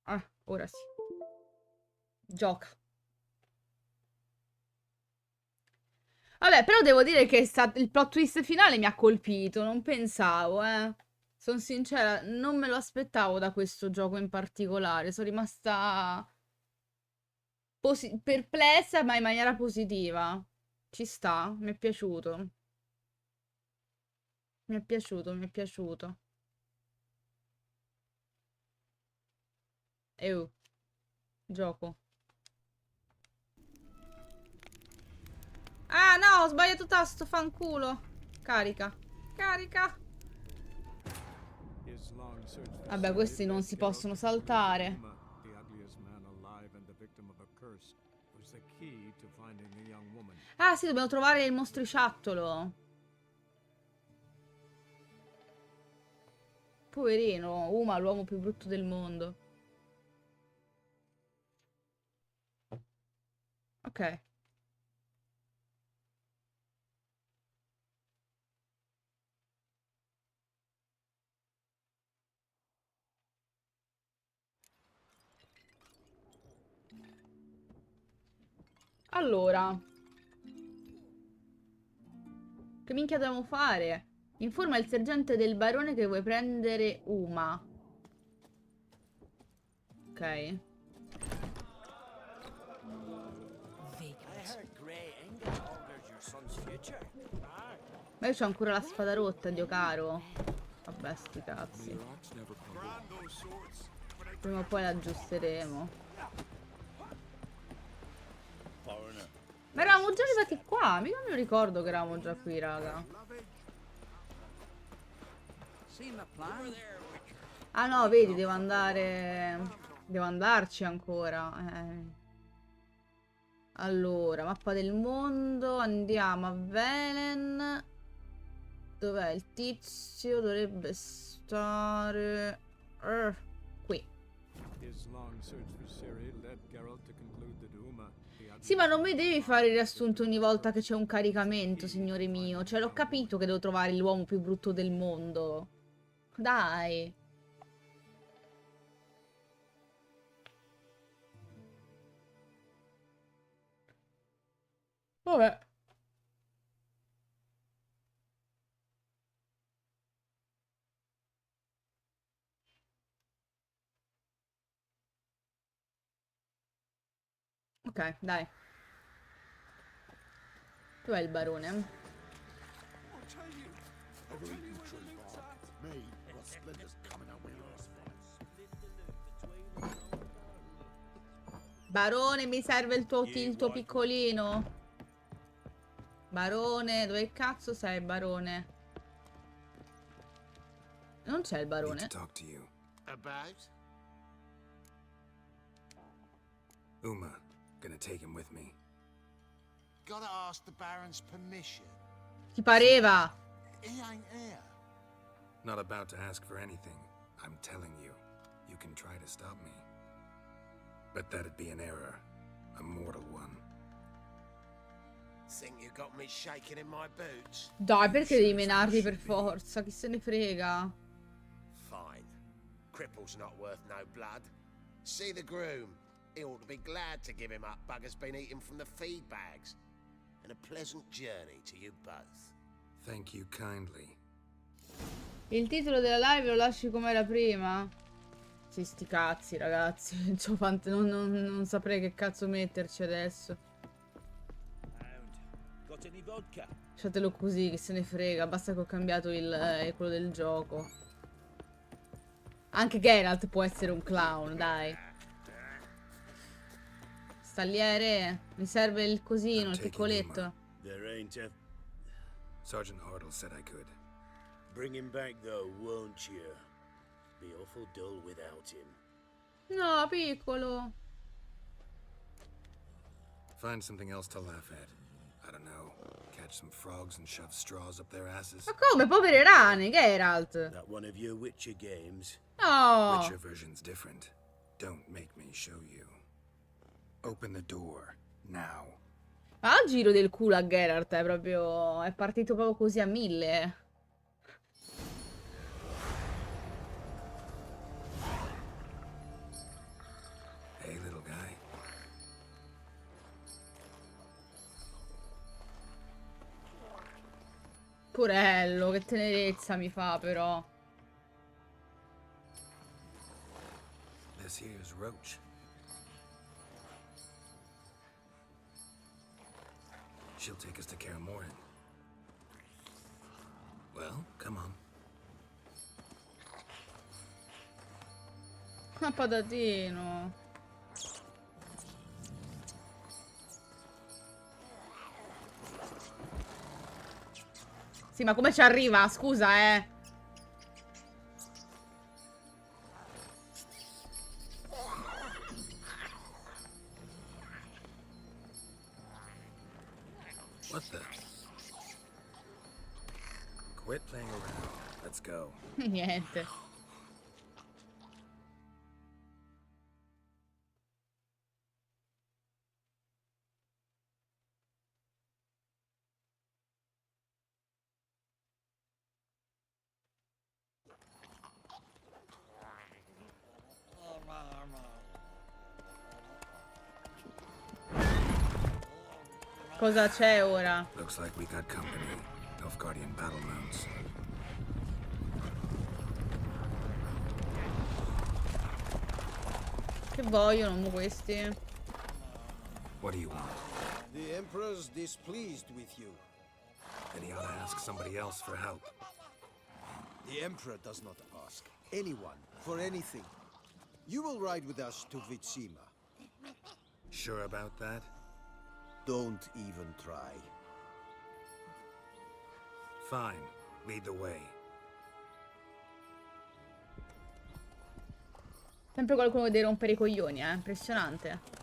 Ah, ora sì. Gioca. Vabbè, però devo dire che il plot twist finale mi ha colpito, non pensavo, eh. Sono sincera, non me lo aspettavo da questo gioco in particolare. Sono rimasta perplessa, ma in maniera positiva. Ci sta, mi è piaciuto. Mi è piaciuto, mi è piaciuto. Gioco. Ah, no, ho sbagliato tasto, fanculo. Carica. Carica. Vabbè, questi non si possono saltare. Ah, sì, dobbiamo trovare il mostriciattolo. Poverino, Uma, l'uomo più brutto del mondo. Ok. Allora, che minchia dobbiamo fare? Informa il sergente del barone che vuoi prendere Uma. Ok. Ma io c'ho ancora la spada rotta, Dio caro. Vabbè, sti cazzi. Prima o poi la aggiusteremo. Ma eravamo già arrivati qua. Mica me lo ricordo che eravamo già qui, raga. Ah no, vedi, devo andare... Devo andarci ancora. Allora, mappa del mondo. Andiamo a Velen. Dov'è il tizio? Dovrebbe stare... qui. Sì, ma non mi devi fare il riassunto ogni volta che c'è un caricamento, signore mio. Cioè, l'ho capito che devo trovare l'uomo più brutto del mondo. Dai. Vabbè. Ok, dai. Dov'è il barone? Barone, mi serve il tuo piccolino. Barone, dove cazzo sei, barone? Non c'è il barone. Uma, gonna take him with me. Gotta ask the Baron's permission. Ti pareva? He ain't here. Not about to ask for anything. I'm telling you, you can try to stop me. But that'd be an error. A mortal one. Think you got me shaking in my boots? Dai, perché devi menarli per forza? Chi se ne frega? Fine. Cripple's not worth no blood. See the groom. He ought to be glad to give him up. Bugger's been eating from the feed bags. And a pleasant journey to you both. Thank you kindly. Il titolo della live lo lasci come era prima? Sì, sti cazzi, ragazzi. Non saprei che cazzo metterci adesso. Lasciatelo così, che se ne frega. Basta che ho cambiato quello del gioco. Anche Geralt può essere un clown, dai. Stagliere, mi serve il cosino, il piccoletto. Sergeant Hartle said I could. Bring him back though, won't you? Be awful dull without him. No, piccolo. Find something else to laugh at. I don't know. Catch some frogs and shove straws up their asses. Ma come, povere rane, Geralt? That one of your Witcher games? No. Witcher version's different. Don't make me show you. Open the door, now. Ma al giro del culo a Geralt è proprio... È partito proprio così a 1000. Porello, che tenerezza mi fa però. This here's Roach. She'll take us to Kaer Morhen. Well, come on. Ma patatino. Sì, ma come ci arriva? Scusa, eh. What the? Quit playing around. Let's go. Niente. Cosa c'è ora? Looks like we got company. Nilfgaardian battle mounts. Che vogliono mo questi? What do you want? The Emperor's displeased with you. Then he ought to ask somebody else for help. The Emperor does not ask anyone for anything. You will ride with us to Vitsima. Sure about that? Don't even try. Fine. Lead the way. Sempre qualcuno che deve rompere i coglioni, impressionante.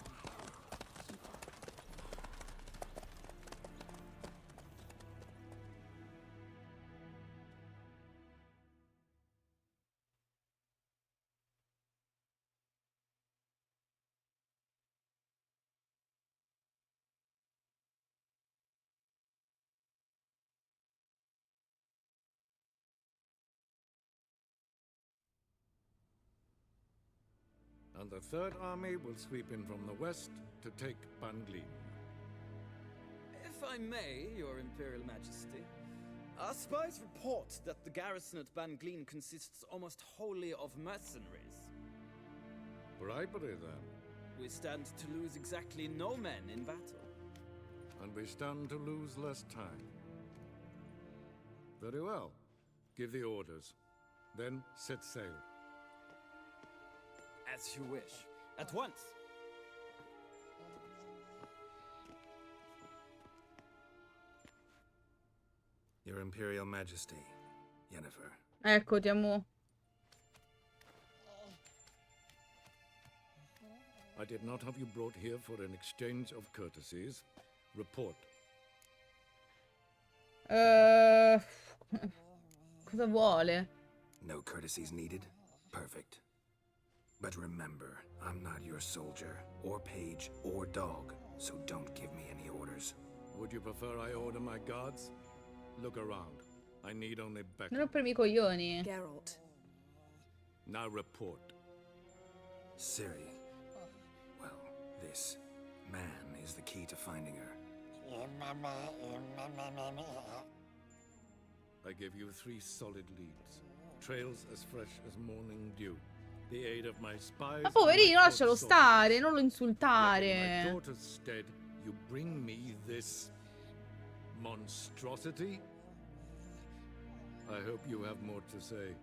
And the Third Army will sweep in from the west to take Banglin. If I may, Your Imperial Majesty, our spies report that the garrison at Banglin consists almost wholly of mercenaries. Bribery, then. We stand to lose exactly no men in battle. And we stand to lose less time. Very well. Give the orders. Then set sail. As you wish. At once. Your Imperial Majesty, Yennefer. Eccoti, amore. I did not have you brought here for an exchange of courtesies. Report. Cosa vuole? No courtesies needed? Perfect. But remember, I'm not your soldier, or page, or dog, so don't give me any orders. Would you prefer I order my guards? Look around. I need only Non backup. rompermi i coglioni. Geralt. Now report. Ciri. Well, this man is the key to finding her. I give you 3 solid leads. Trails as fresh as morning dew. The aid of my spies. Ma poverino, lascialo stare, non lo In my insultare. daughter's stead, you bring me this monstrosity? I hope you have more to say.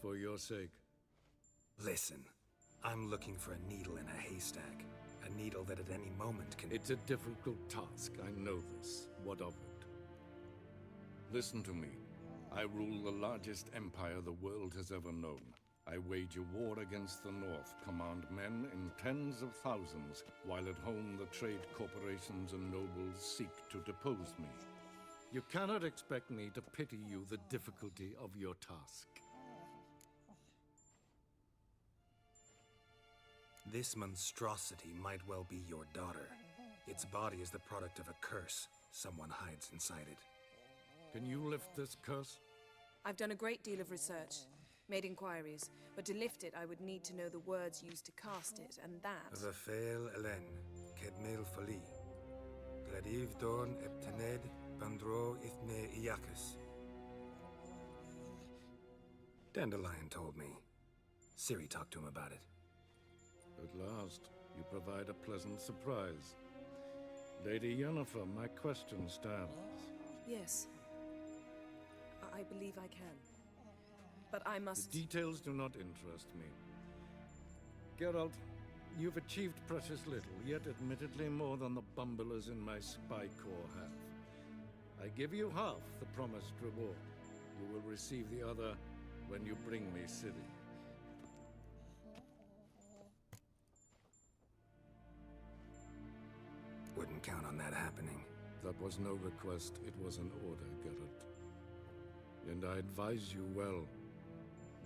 For your sake. Listen, I'm looking for a needle in a haystack. A needle that at any moment can... It's a difficult task, I know this. What of it? Listen to me. I rule the largest empire the world has ever known. I wage a war against the North, command men in tens of thousands, while at home the trade corporations and nobles seek to depose me. You cannot expect me to pity you the difficulty of your task. This monstrosity might well be your daughter. Its body is the product of a curse. Someone hides inside it. Can you lift this curse? I've done a great deal of research, made inquiries, but to lift it I would need to know the words used to cast it, and that... Vafel Elen, Kedmil Fali, Gladiv Dorn Eptened Bandro ithne Iacus. Dandelion told me. Ciri talked to him about it. At last, you provide a pleasant surprise. Lady Yennefer, my question stands. Yes. I believe I can. But I must... The details do not interest me. Geralt, you've achieved precious little, yet admittedly more than the bumblers in my spy corps have. I give you half the promised reward. You will receive the other when you bring me Ciri. Wouldn't count on that happening. That was no request, it was an order, Geralt. And I advise you well,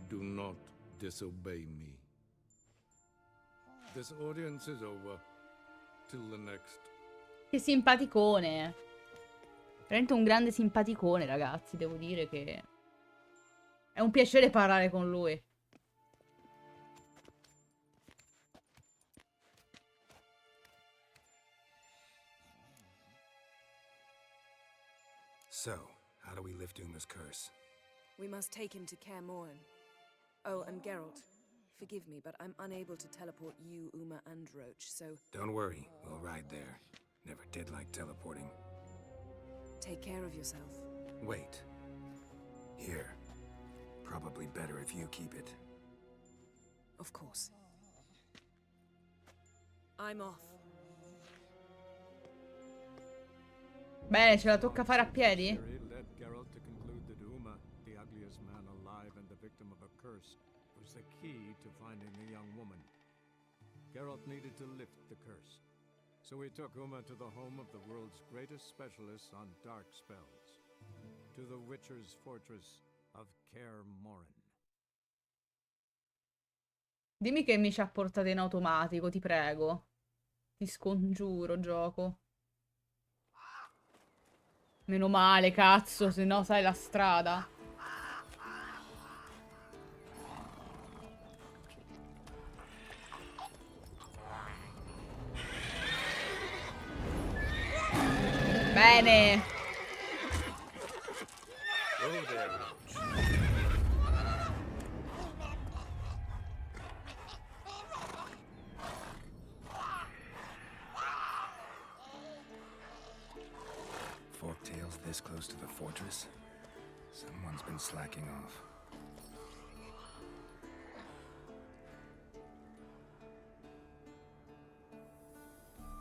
do not disobey me. This audience is over. Till the next. Che simpaticone. Veramente un grande simpaticone, ragazzi. Devo dire che è un piacere parlare con lui. So, how do we lift Uma's curse? We must take him to Kaer Morhen. Oh, and Geralt, forgive me, but I'm unable to teleport you, Uma, and Roach, so... Don't worry, we'll ride there. Never did like teleporting. Take care of yourself. Wait. Here. Probably better if you keep it. Of course. I'm off. Bene, ce la tocca fare a piedi? Ciri led Geralt to conclude that Uma, the ugliest man alive and the victim of a curse, was the key to finding the young woman. Geralt needed to lift the curse, so he took Uma to the home of the world's greatest specialists on dark spells, to the Witcher's fortress of Kaer Morhen. Dimmi che mi ci ha portato in automatico, ti prego. Ti scongiuro, gioco. Meno male, cazzo, se no sai la strada. Bene. Oh, there, Roach. Forktails this close to the fortress? Someone's been slacking off.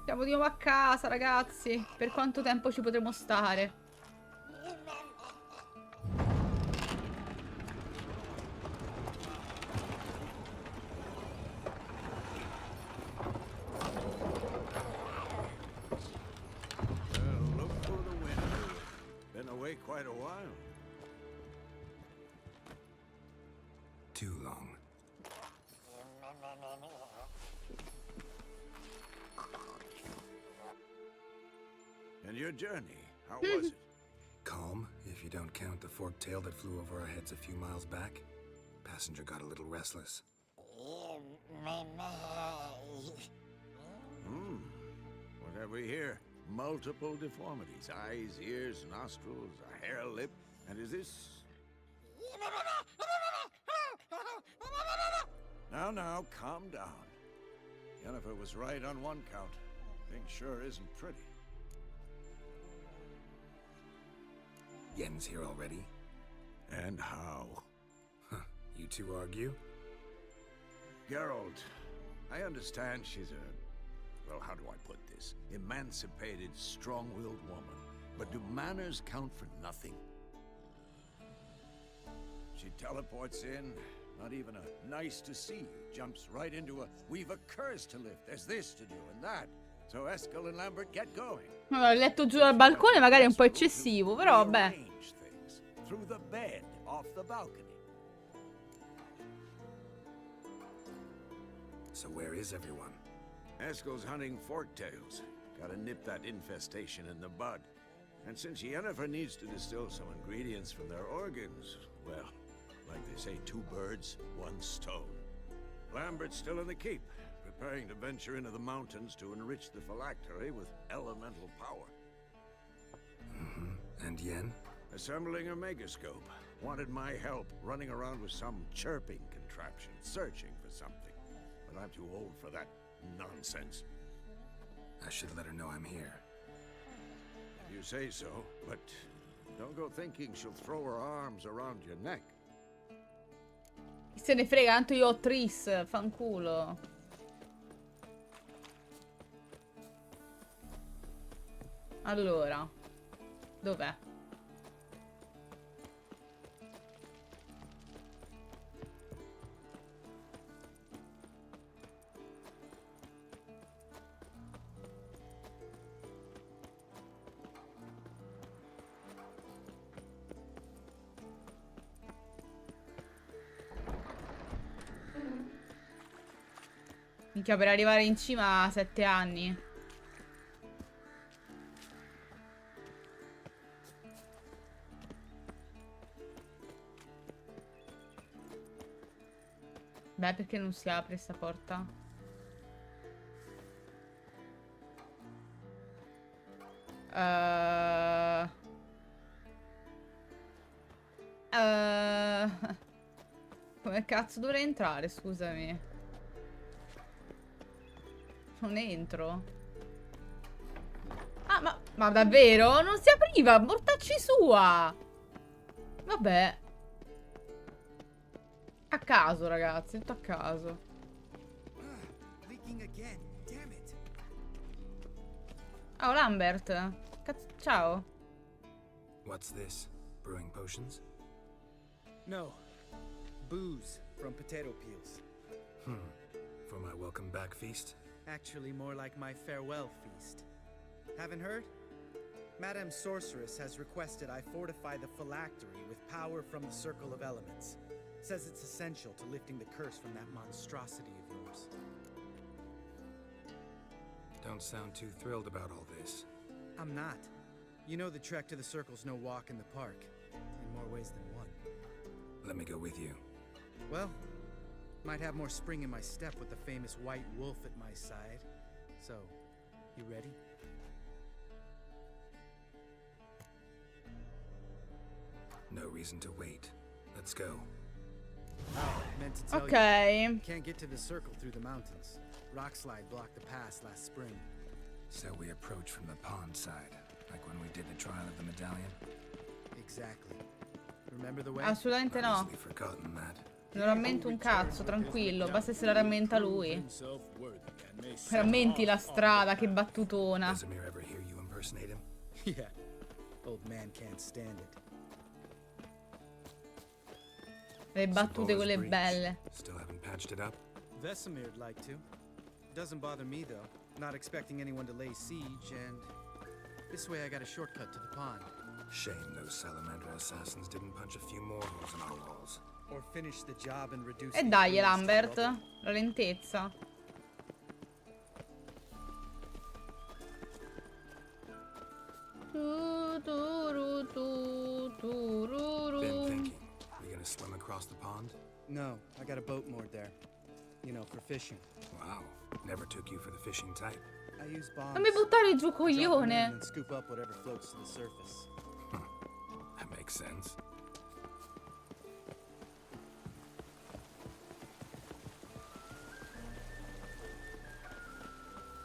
Siamo di nuovo a casa, ragazzi. Per quanto tempo ci potremo stare? Look for the window. Been away quite a while. Too long. And your journey, how was it? Calm, if you don't count the forktail that flew over our heads a few miles back. Passenger got a little restless. What have we here? Multiple deformities. Eyes, ears, nostrils, a hair lip. And is this... Now, calm down. Yennefer was right on one count. Thing sure isn't pretty. Yen's here already? And how? Huh, you two argue? Geralt, I understand she's a... Well, how do I put this? Emancipated, strong-willed woman. But do manners count for nothing? She teleports in, not even a nice to see you, jumps right into a we've a curse to lift, there's this to do and that. So Eskel and Lambert get going. Allora, il letto giù dal balcone magari è un po' eccessivo, però vabbè. Rearrange things. Through the bed, off the balcony. So where is everyone? Eskel's hunting forktails. Gotta nip that infestation in the bud. And since Yennefer needs to distill some ingredients from their organs, well, like they say, 2 birds, 1 stone. Lambert's still in the keep, preparing to venture into the mountains to enrich the phylactery with elemental power. And Yen? Assembling a megascope. Wanted my help running around with some chirping contraption, searching for something. But I'm too old for that nonsense. I should let her know I'm here. If you say so, but don't go thinking she'll throw her arms around your neck. Chi se ne frega, tanto io ho Tris, fanculo. Allora, dov'è? Minchia, per arrivare in cima a 7 anni. Beh, perché non si apre sta porta? Come cazzo dovrei entrare, scusami? Non entro. Ah, ma davvero? Non si apriva, mortacci sua! Vabbè. A caso, ragazzi, tutto a caso. Oh, Lambert. Ciao. What's this? Brewing potions? No. Booze from potato peels. For my welcome back feast? Actually, more like my farewell feast. Haven't heard? Madame Sorceress has requested I fortify the phylactery with power from the Circle of Elements. Says it's essential to lifting the curse from that monstrosity of yours. Don't sound too thrilled about all this. I'm not. You know the trek to the Circle's no walk in the park. In more ways than one. Let me go with you. Well, might have more spring in my step with the famous white wolf at my side. So, you ready? No reason to wait. Let's go. Meant to tell Ok. you, can't get to the Circle through the mountains. Rockslide blocked the pass last spring. So we approach from the pond side, like when we did the trial of the medallion? Exactly. Remember the way? Assolutamente I've no. easily forgotten that. Non rammento un cazzo, tranquillo. Basta se la rammenta lui. Rammenti la strada, che battutona. Vesemir ever hear you impersonate him? Yeah. Old man can't stand it. Le battute Sabola's quelle breach. belle. Still haven't patched it up? Vesemir'd like to. Doesn't bother me though. Not expecting anyone to lay siege, and this way I got a shortcut to the pond. Shame those Salamander assassins didn't punch a few more holes in our walls. Or finish the job and reduce E the dai, ruins to Lambert. rubble. La lentezza. Been thinking. We gonna swim across the pond? No, I got a boat moored there. You know, for fishing. Wow. Never took you for the fishing type. I use bombs. Non mi buttare giù, Drop them in coglione. and scoop up whatever floats to the surface. That makes sense.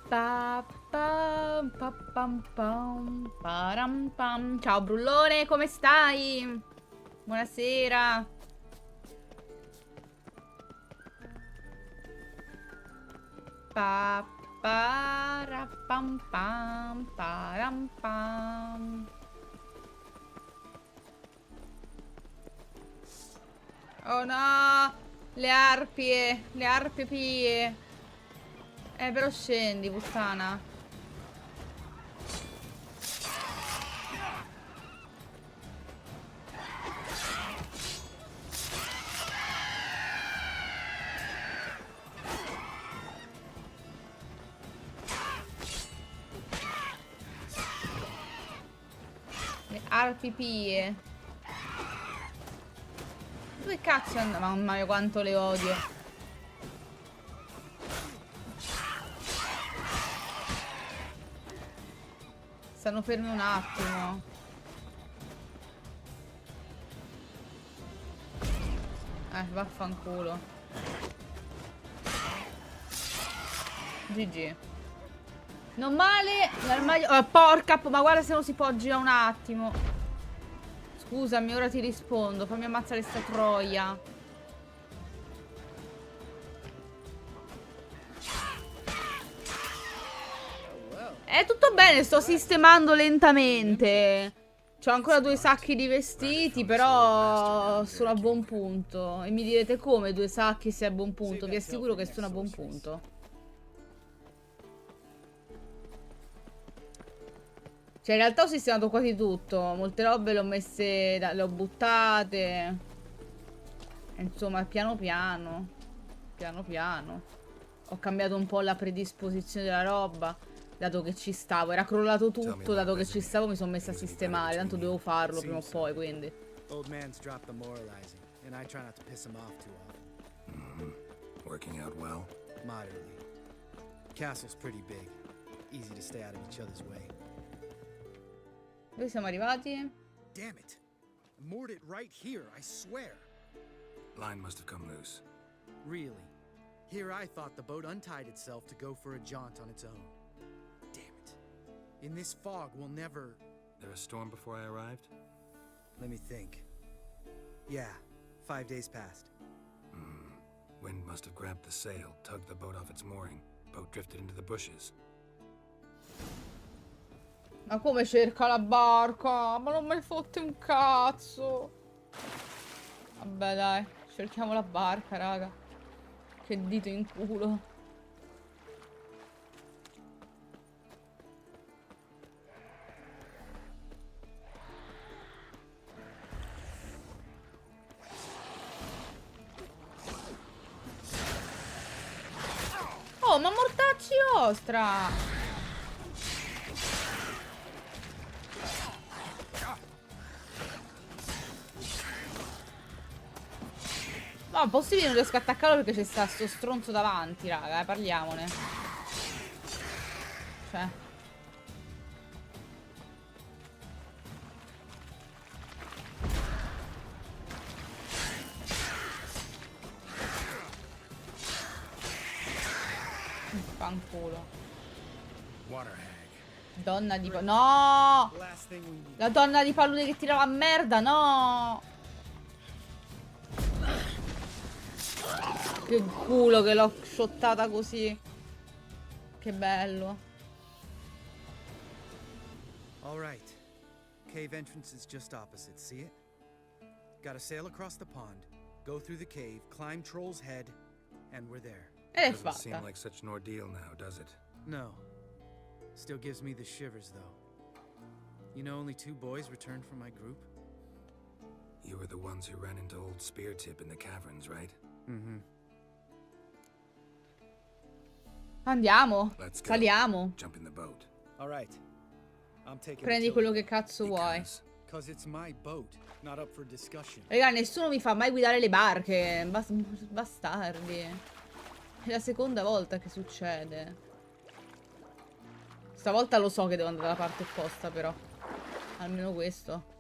Pa, pam, pa, pam, pam, param, pam. Ciao Brullone, come stai? Buonasera. Pa, para, pam, pam, param, pam. Oh no, le arpie pie. Però scendi, puttana. Le arpipie. Dove cazzo è andato? Mamma mia, quanto le odio. Stanno fermi un attimo. Vaffanculo. GG. Non male, l'armadio... porca, ma guarda se non si poggia un attimo. Scusami, ora ti rispondo. Fammi ammazzare sta troia. È tutto bene, sto sistemando lentamente. C'ho ancora 2 sacchi di vestiti, però sono a buon punto. E mi direte come 2 sacchi se è a buon punto? Vi assicuro che sono a buon punto. Cioè, in realtà ho sistemato quasi tutto. Molte robe le ho messe, le ho buttate. Insomma, piano piano. Piano piano. Ho cambiato un po' la predisposizione della roba. Dato che ci stavo. Era crollato tutto. Dato che ci stavo mi sono messa a sistemare. Tanto dovevo farlo prima o poi, quindi. Old man's dropped the moralizing, and I try not to piss him off too often. Working out well? Moderately. Castle's pretty big. Easy to stay out of each other's way. Dove siamo arrivati? Damn it. I moored it right here, I swear. Line must have come loose. Really? Here I thought the boat untied itself to go for a jaunt on its own. Damn it. In this fog, we'll never... There a storm before I arrived? Let me think. Yeah, 5 days passed. Wind must have grabbed the sail, tugged the boat off its mooring. Boat drifted into the bushes. Ma come cerca la barca? Ma non me ne fotte un cazzo. Vabbè dai, cerchiamo la barca, raga. Che dito in culo. Oh, ma mortacci ostra! No, possibile non riesco a attaccarlo perché c'è sta sto stronzo davanti, raga, parliamone. Cioè. Fanculo. Donna di no! La donna di pallone che tirava a merda, no! Che culo che l'ho shottata così. Che bello. All right. Cave entrance is just opposite, see it? Gotta sail across the pond, go through the cave, climb Troll's Head, and we're there. Ed è Doesn't seem fatta. like such an ordeal now, does it? No. Still gives me the shivers, though. You know only 2 boys returned from my group? You were the ones who ran into old Spear Tip in the caverns, right? Mm-hmm. Andiamo. Let's go. Saliamo. Jump in the boat. All right. I'm taking Prendi the quello tiller, che cazzo vuoi. Cause it's my boat, not up for discussion. Raga, nessuno mi fa mai guidare le barche. Bastardi. È la seconda volta che succede. Stavolta lo so che devo andare dalla parte opposta, però. Almeno questo.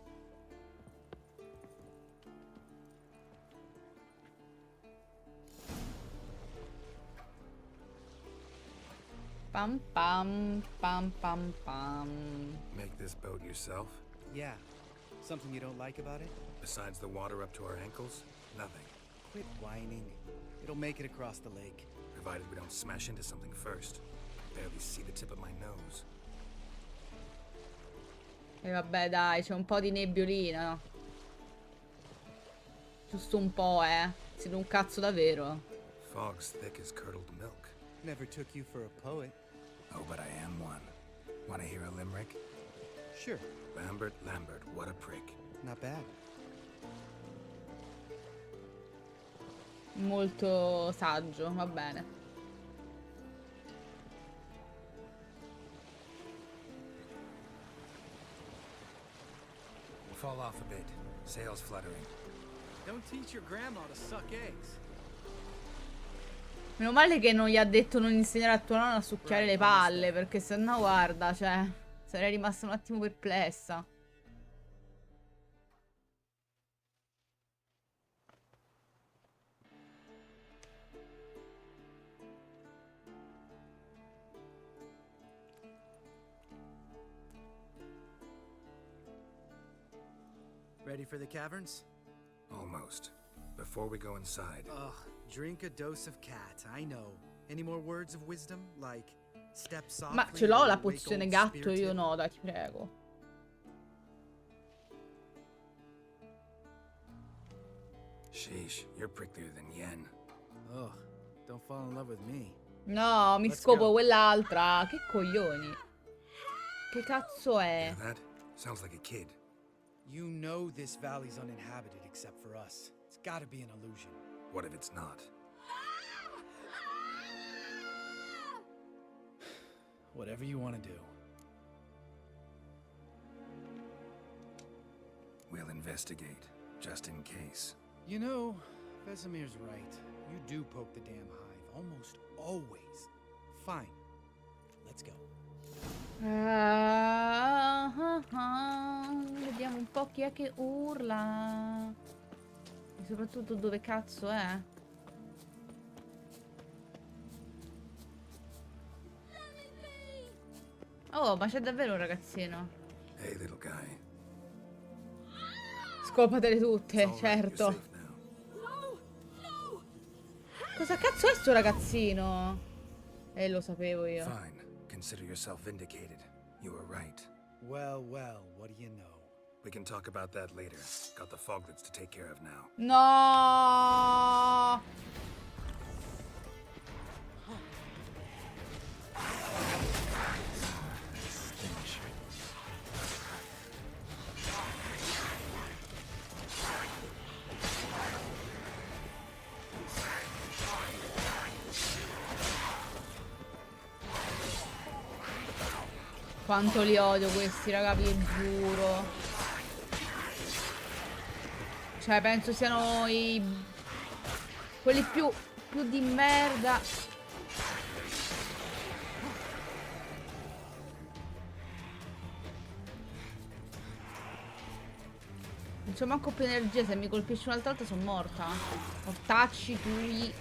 Pam pam pam pam pam. Make this boat yourself? Yeah. Something you don't like about it? Besides the water up to our ankles? Nothing. Quit whining. It'll make it across the lake. Provided we don't smash into something first. Barely see the tip of my nose. E vabbè dai, c'è un po' di nebbiolina, no? Giusto un po', Siete un cazzo davvero. Fog's thick as curdled milk. Never took you for a poet. Oh, but I am one. Wanna hear a limerick? Sure. Lambert, Lambert, what a prick. Not bad. Molto saggio, va bene. Fall off a bit. Sails fluttering. Don't teach your grandma to suck eggs. Meno male che non gli ha detto non insegnare a tua nonna a succhiare le palle, perché sennò guarda, cioè, sarei rimasta un attimo perplessa. Ready for the caverns? Almost. Before we go inside, Ugh, drink a dose of cat, I know. Any more words of wisdom? Like, step softly. Ma ce l'ho la or wake pozione old gatto, io spirited? no, dai, ti prego. sheesh, you're pricklier than Yen. Ugh, don't fall in love with me. No, mi Let's scopo go. quell'altra. Che coglioni. Che cazzo è? Hear that? Sounds like a kid. You know this valley's uninhabited except for us. It's gotta be an illusion. What if it's not? Whatever you want to do. We'll investigate, just in case. You know, Vesemir's right. You do poke the damn hive, almost always. Fine. Let's go. Vediamo un po' chi è che urla. E soprattutto dove cazzo è. Oh, ma c'è davvero un ragazzino. Hey, little guy. Scopatele tutte, It's all right, you're certo. safe now. Cosa cazzo è sto ragazzino? Lo sapevo io. Fine. Consider yourself vindicated. You were right. Well, well, what do you know? We can talk about that later. Got the foglets to take care of now. No! Quanto li odio questi, raga, vi giuro. Cioè, penso siano quelli più di merda. Non c'ho manco più energia, se mi colpisci un'altra volta sono morta. Mortacci tui.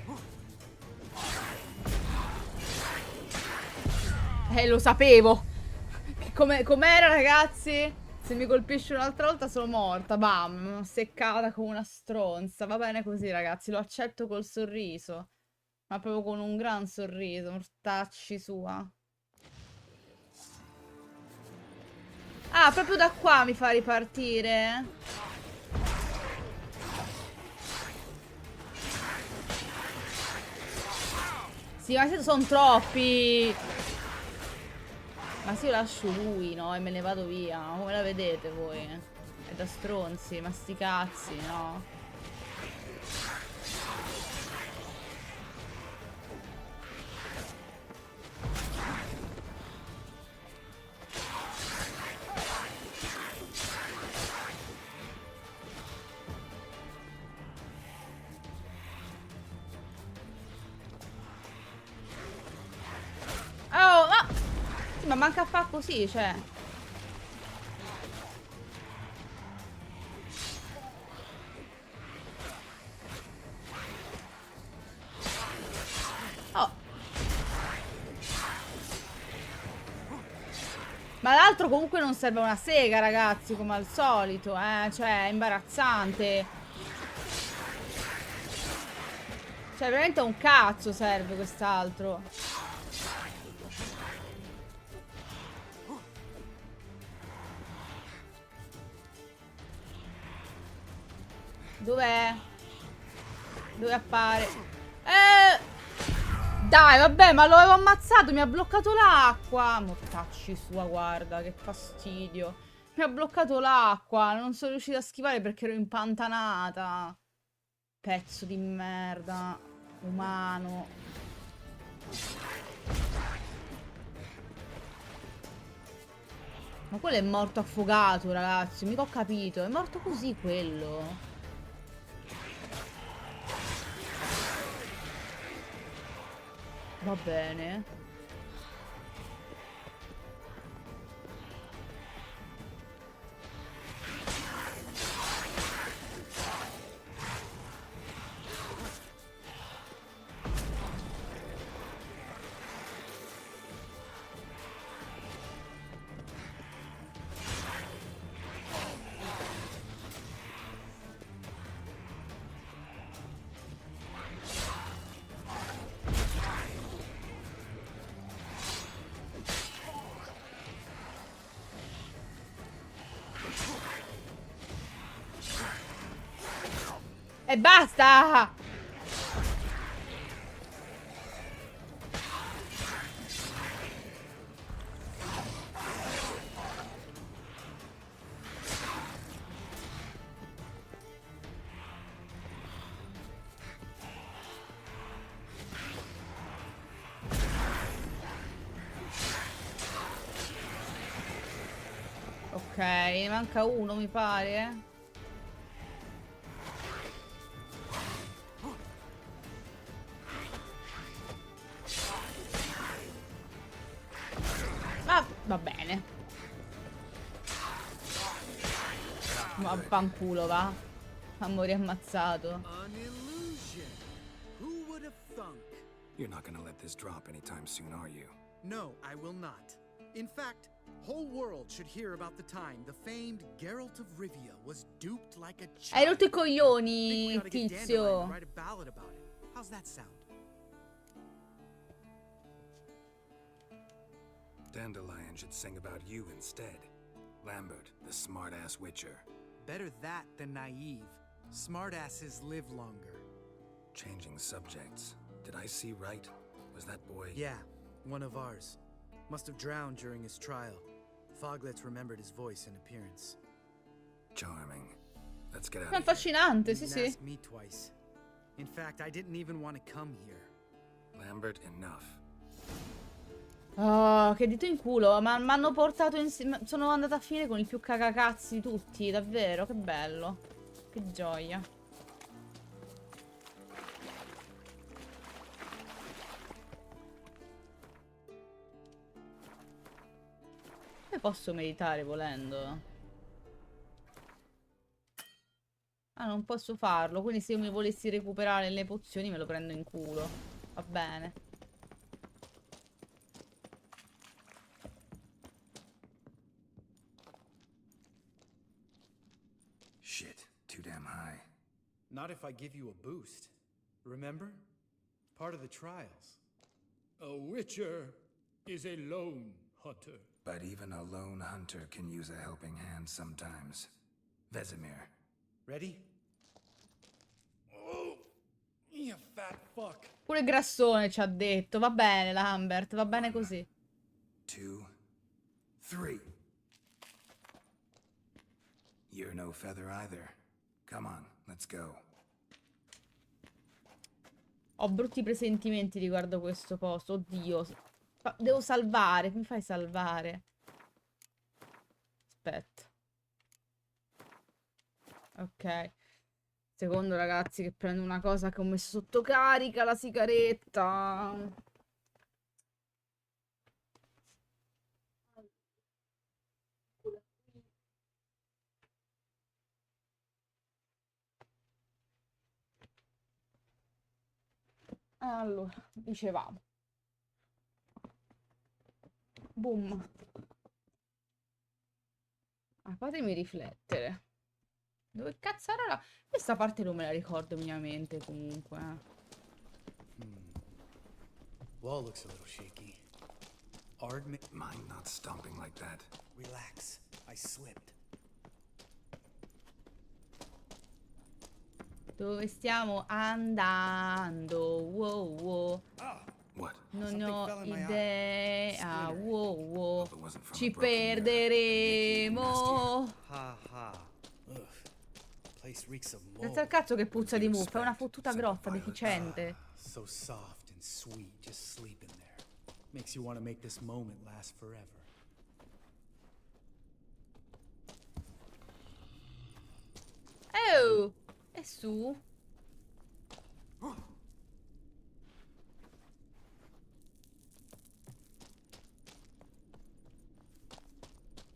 Lo sapevo. Com'era, ragazzi? Se mi colpisci un'altra volta sono morta. Bam, seccata come una stronza. Va bene così, ragazzi, lo accetto col sorriso. Ma proprio con un gran sorriso. Mortacci sua. Ah, proprio da qua mi fa ripartire. Sì, ma sono troppi. Ma sì, io lascio lui, no? E me ne vado via. Come la vedete voi? È da stronzi, ma sti cazzi, no? Oh, ma... Sì, ma manca a fa così, cioè... Oh. Ma l'altro comunque non serve una sega, ragazzi, come al solito, cioè, è imbarazzante. Cioè, veramente un cazzo serve quest'altro. Dov'è? Dove appare? Dai, vabbè, ma lo avevo ammazzato, mi ha bloccato l'acqua. Mortacci sua, guarda, che fastidio. Mi ha bloccato l'acqua, non sono riuscita a schivare perché ero impantanata. Pezzo di merda. Umano. Ma quello è morto affogato, ragazzi, mica ho capito. È morto così quello. Va bene. E basta! Ok, ne manca uno, mi pare. Ah, va bene. Vaffanculo, va. A morire ammazzato. An illusion. Who would have thunk? You're not gonna let this drop anytime soon, are you? No, I will not. In fact, whole world should hear about the time the famed Geralt of Rivia was duped like a Hai child. rotto i Think we coglioni, ought to get Dandelion to tizio. write a ballad about it. How's that sound? Dandelion should sing about you instead. Lambert, the smart-ass witcher. Better that than naive. Smartasses live longer. Changing subjects. Did I see right? Was that boy? Yeah, one of ours. Must have drowned during his trial. Foglets remembered his voice and appearance. Charming. Let's get out È of here. affascinante, sì, Didn't sì. ask me twice. In fact, I didn't even want to come here. Lambert, enough. Oh, che dito in culo. Ma mi hanno portato insieme. Sono andata a finire con il più cagacazzi di tutti. Davvero, che bello. Che gioia. Come posso meditare volendo? Ah, non posso farlo. Quindi se io mi volessi recuperare le pozioni me lo prendo in culo. Va bene. Shit, too damn high. Not if I give you a boost. Remember? Part of the trials. A witcher is a lone hunter. But even a lone hunter can use a helping hand sometimes. Vesemir. Ready? Oh, you fat fuck. Pure Grassone ci ha detto. Va bene, Lambert. Va bene così. 2, 3. You're no feather either. Come on, let's go. Ho brutti presentimenti riguardo questo posto. Oddio. Devo salvare. Mi fai salvare? Aspetta. Ok. Secondo, ragazzi, che prendo una cosa che ho messo sotto carica, la sigaretta. Allora, dicevamo. Boom. Ah, fatemi riflettere. Dove cazzo era la... Questa parte non me la ricordo minimamente, comunque. Wall looks a little shaky. Mind not stomping like that. Relax. I slipped. Dove stiamo andando? Wow, wow. What? Non Something ho fell in my eye. idea. Splinter. Wow, wow. Hope it wasn't from Ci a broken mirror. Make you perderemo. Ha ha. Ugh. Place reeks of mold. Grazie al cazzo che puzza di muffa. È una expect? fottuta Simple grotta, violet. deficiente. So soft and sweet, just sleeping there. Makes you want to make this moment last forever. Oh! E su?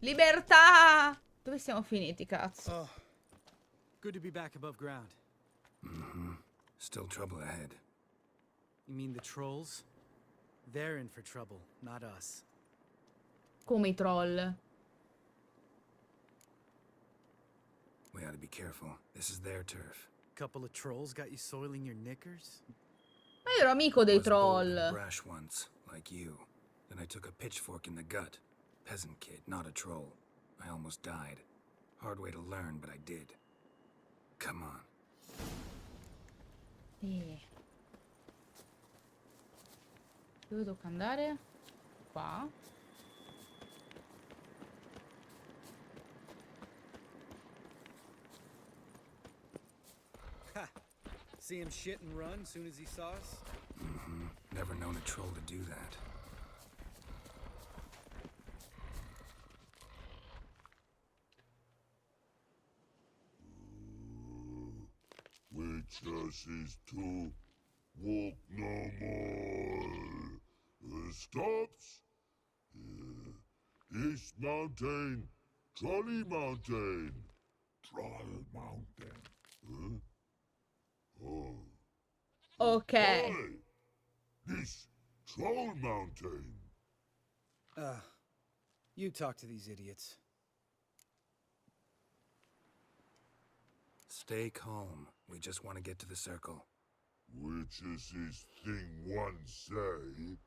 Libertà! Dove siamo finiti, cazzo? Oh, good to be back above ground. Still trouble ahead. You mean the trolls? They're in for trouble, not us. Come i troll. We ought to be careful. This is their turf. Couple of trolls got you soiling your knickers? Ma io ero amico dei Was bold and troll. brash once, like you. Then I took a pitchfork in the gut. Peasant kid, not a troll. I almost died. Hard way to learn, but I did. Come on. Dove tocca andare? Qua. Ha! See him shit and run as soon as he saw us? Mm-hmm. Never known a troll to do that. Witches is to walk no more. Stops. East Mountain, Trolley Mountain. Troll Mountain. Huh? Oh. Ok. Why? This Troll Mountain. You talk to these idiots. Stay calm. We just want to get to the circle. Witches is thing one say,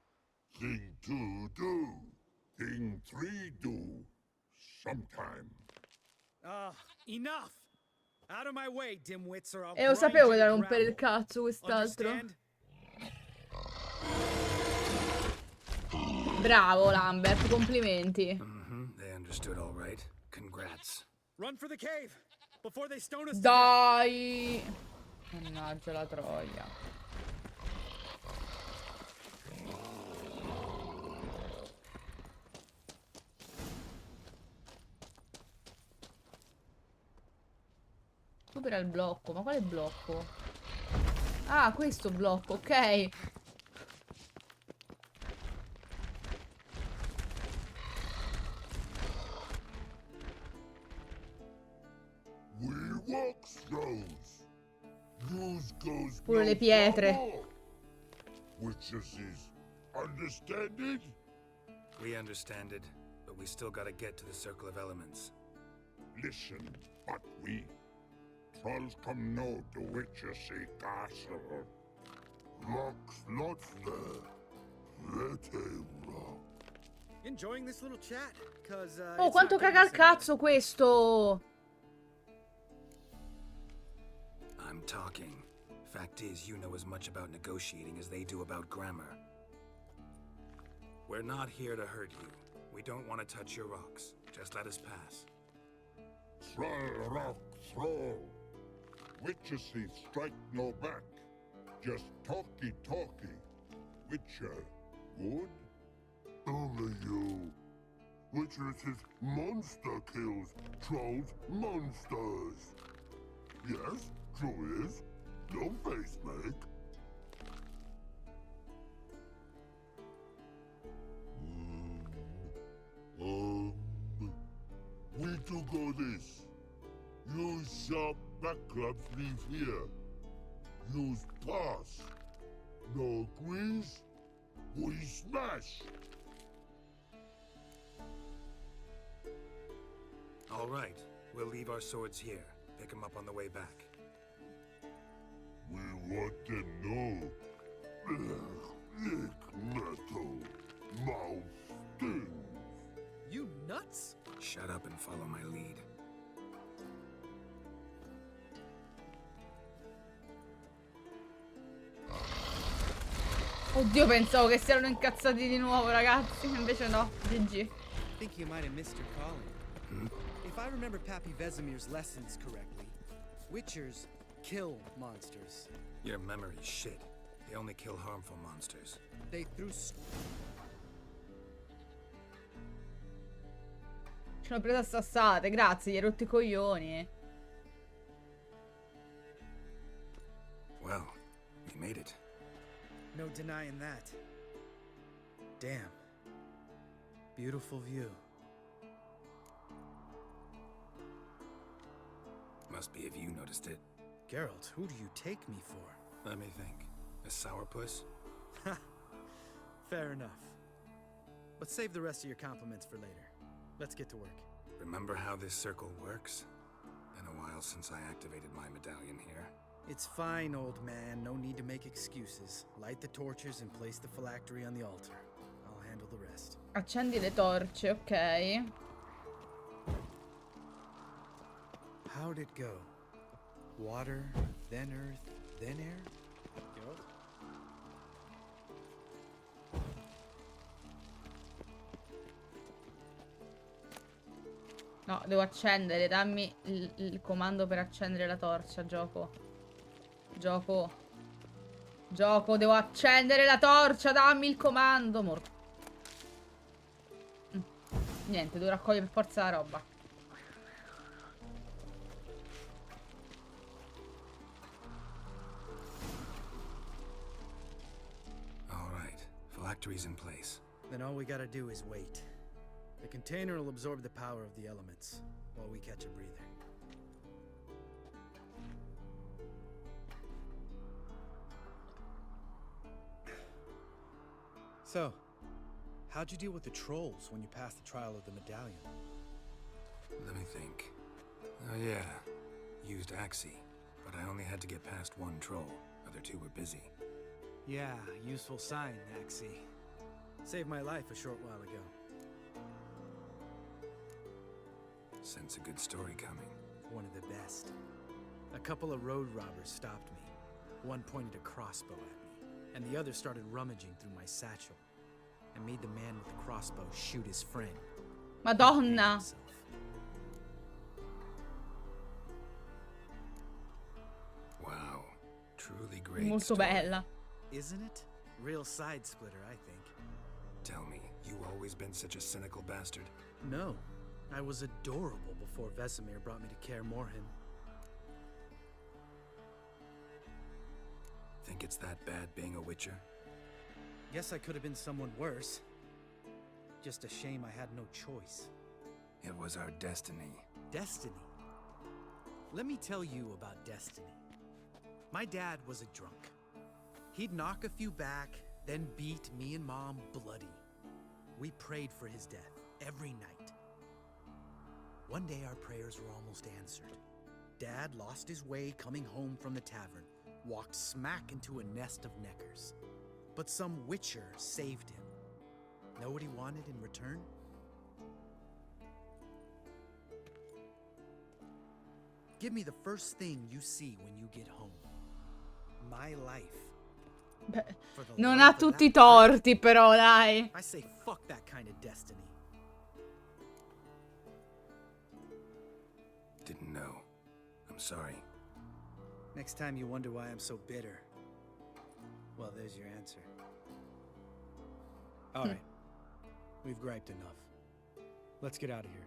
thing two do, thing three do, sometime. Enough! Out of my way, dimwits, or I'll E lo grind sapevo you che to era rompere il gravel. cazzo quest'altro. Understand? Bravo Lambert, complimenti. Mm-hmm. They understood all right. Congrats. Run for the cave before they stone us to death. Dai! Mannaggia la troia. Supera il blocco, ma quale blocco? Ah, questo blocco, ok. We walk those. Use goes Pure le no pietre. further. Witches is understand it? We understand it, but we still gotta get to the Circle of Elements. Listen, but we trolls come know the witches say castle. Rocks lots there. Pretty rock. Enjoying this little chat? Cause, Oh, it's quanto not caga il getting us cazzo questo! I'm talking. Fact is, you know as much about negotiating as they do about grammar. We're not here to hurt you. We don't want to touch your rocks. Just let us pass. Troll rock throw. Witches say strike no back. Just talky. Witcher, good? Only you. Witches is monster kills. Trolls monsters. Yes, true is. No face make. We do go this. Use sharp backlabs leave here. Use pass. No agrees? We smash. All right. We'll leave our swords here. Pick them up on the way back. We want to know. Lick metal. Mouth stings. You nuts? Shut up and follow my lead. Oddio, pensavo che si erano incazzati di nuovo, ragazzi. Invece no, GG. I think you might have missed your calling. If I remember Pappy Vesemir's lessons correctly, Witchers kill monsters. Your memory's shit. They only kill harmful monsters. They threw Ci hanno preso a sassate, grazie, gli hai rotto i coglioni. Well, we made it. no denying that. Damn. Beautiful view. Must be if you noticed it. Geralt, who do you take me for? Let me think. A sourpuss? Fair enough. But save the rest of your compliments for later. Let's get to work. Remember how this circle works? Been a while since I activated my medallion here. It's fine, old man. No need to make excuses. Light the torches and place the phylactery on the altar. I'll handle the rest. Accendi le torce, ok. How'd it go? Water, then earth, then air? No, devo accendere. Dammi il comando per accendere la torcia, gioco. Gioco. Gioco, devo accendere la torcia. Dammi il comando. Niente, devo raccogliere per forza la roba. All right, phylactery's in place. Then all we gotta do is wait. The container will absorb the power of the elements, while we catch a breather. So, how'd you deal with the trolls when you passed the trial of the medallion? Let me think. Oh yeah, used Axie, but I only had to get past one troll. Other two were busy. Yeah, useful sign, Axie. Saved my life a short while ago. Sense a good story coming. One of the best. A couple of road robbers stopped me. One pointed a crossbow at me, and the other started rummaging through my satchel. I made the man with the crossbow shoot his friend. Madonna. Wow, truly great Molto story. bella. Isn't it? Real side splitter, I think. Tell me, you always been such a cynical bastard? No. I was adorable before Vesemir brought me to Kaer Morhen. Think it's that bad being a Witcher? Guess I could have been someone worse. Just a shame I had no choice. It was our destiny. Destiny? Let me tell you about destiny. My dad was a drunk. He'd knock a few back, then beat me and Mom bloody. We prayed for his death every night. One day our prayers were almost answered. Dad lost his way coming home from the tavern, walked smack into a nest of neckers. But some witcher saved him. Know what he wanted in return? Give me the first thing you see when you get home. My life. Beh, For the non life ha of tutti i that prick, torti, però, dai. I say fuck that kind of destiny. Didn't know. I'm sorry. Next time you wonder why I'm so bitter, well, there's your answer. All right. We've griped enough. Let's get out of here.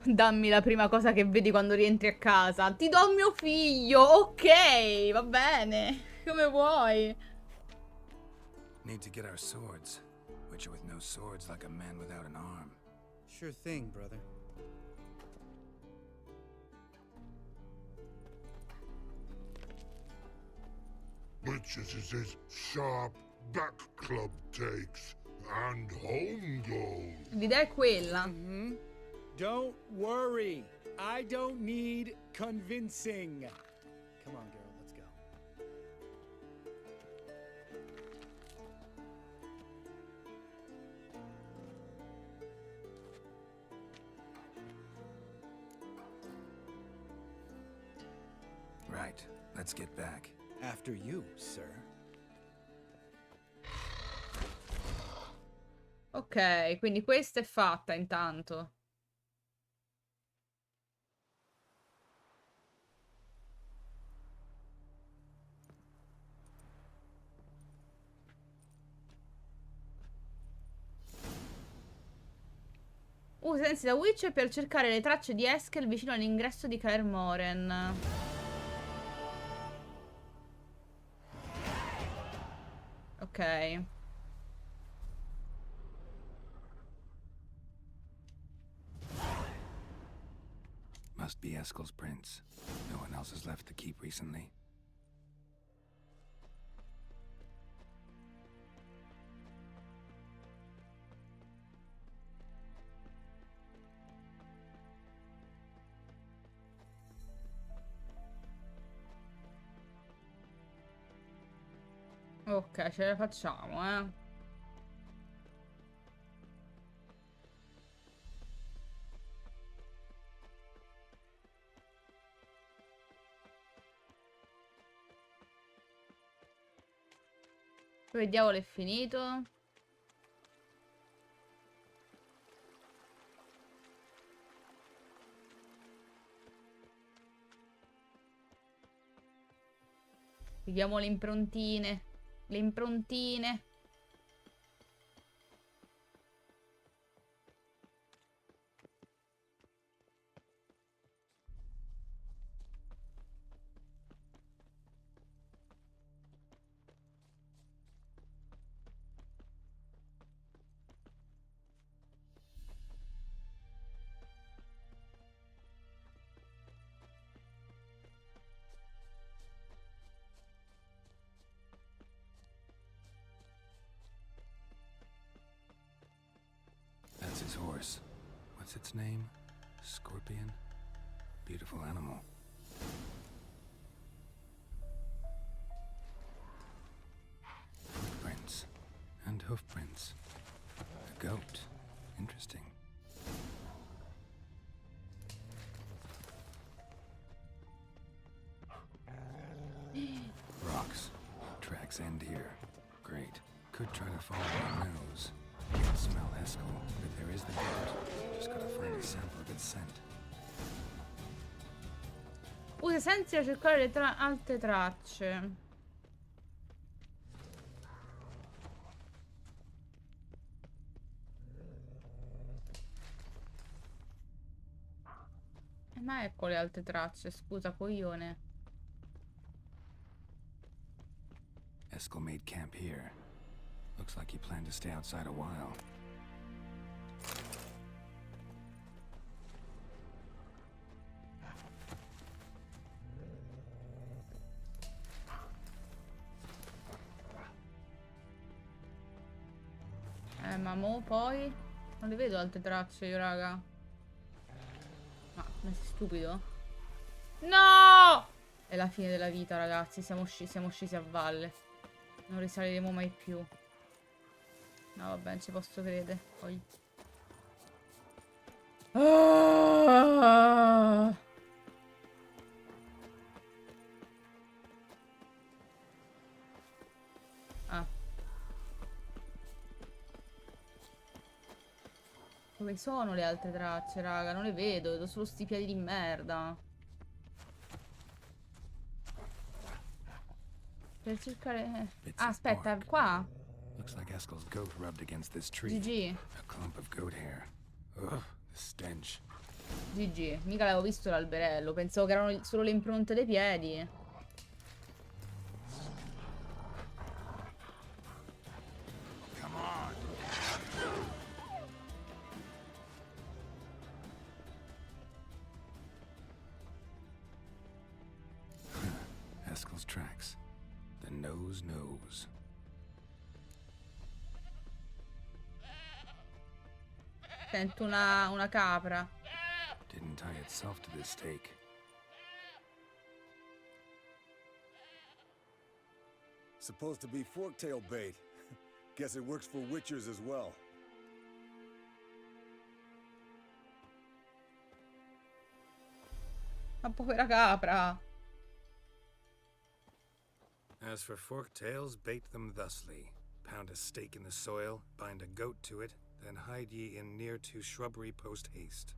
Dammi la prima cosa che vedi quando rientri a casa. Ti do mio figlio. Ok, va bene. Come vuoi. Need to get our swords. Witcher with no swords like a man without an arm. Sure thing, brother. Witches is his sharp back club takes and home goals. L'idea è quella. Don't worry. I don't need convincing. Come on, Geralt, let's go. Right, let's get back. After you, sir. Ok, quindi questa è fatta intanto. Usa Sensi da Witcher per cercare le tracce di Eskel vicino all'ingresso di Kaer Morhen. Ok. Must be Eskel's prince. No one else has left the keep recently. Ok, ce la facciamo, eh. Dove diavolo è finito? Vediamo le improntine. Le improntine. That's his horse. What's its name? Scorpion? Beautiful animal. Footprints. And hoofprints. A goat. Interesting. Rocks. Tracks end here. Great. Could try to follow my nose. Can't smell Eskel, but there is the goat. Just gotta find a sample of its scent. Usa i sensi a cercare le altre tracce. Ma ecco le altre tracce, scusa coglione. Eskel made camp here. Looks like he planned to stay outside a while. Ma mo poi non le vedo altre tracce io, raga. Ma sei stupido? No! È la fine della vita, ragazzi. Siamo scesi a valle. Non risaliremo mai più. No, vabbè, non ci posso credere. Poi. Ah! Ah. Dove sono le altre tracce, raga? Non le vedo, vedo solo sti piedi di merda. Per cercare... Ah, aspetta, qua? Looks like Eskel's goat rubbed against this tree. GG. A clump of goat hair. Ugh, the stench. GG. Mica l'avevo visto l'alberello. Pensavo che erano solo le impronte dei piedi. Come on. Eskel's tracks. The nose knows. Sento una capra. Didn't tie itself to this stake. Supposed to be forktail bait. Guess it works for witchers as well. Ma povera capra. As for forktails, bait them thusly. Pound a stake in the soil, bind a goat to it, then hide ye in near to shrubbery post haste.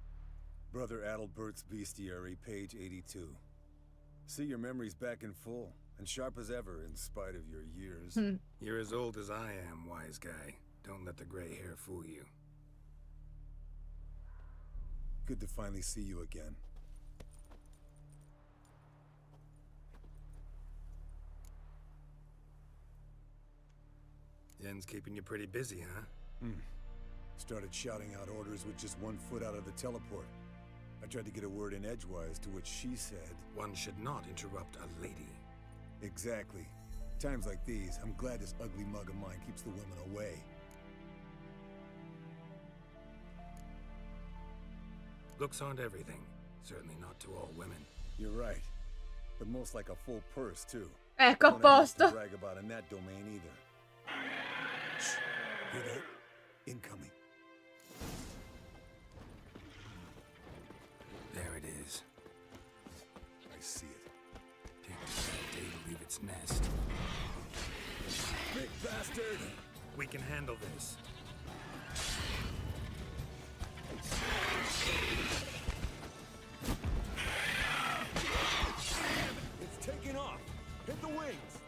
Brother Adalbert's Bestiary, page 82. See your memories back in full, and sharp as ever in spite of your years. You're as old as I am, wise guy. Don't let the gray hair fool you. Good to finally see you again. Yen's keeping you pretty busy, huh? Started shouting out orders with just 1 foot out of the teleport. I tried to get a word in edgewise, to which she said... One should not interrupt a lady. Exactly. Times like these, I'm glad this ugly mug of mine keeps the women away. Looks aren't everything. Certainly not to all women. You're right. But most like a full purse, too. Ecco, a Don't have much to posto. brag about in that domain either. Shh. Hear that? Incoming. There it is. I see it. Takes a day to leave its nest. Big bastard! We can handle this. It's taking off! Hit the wings!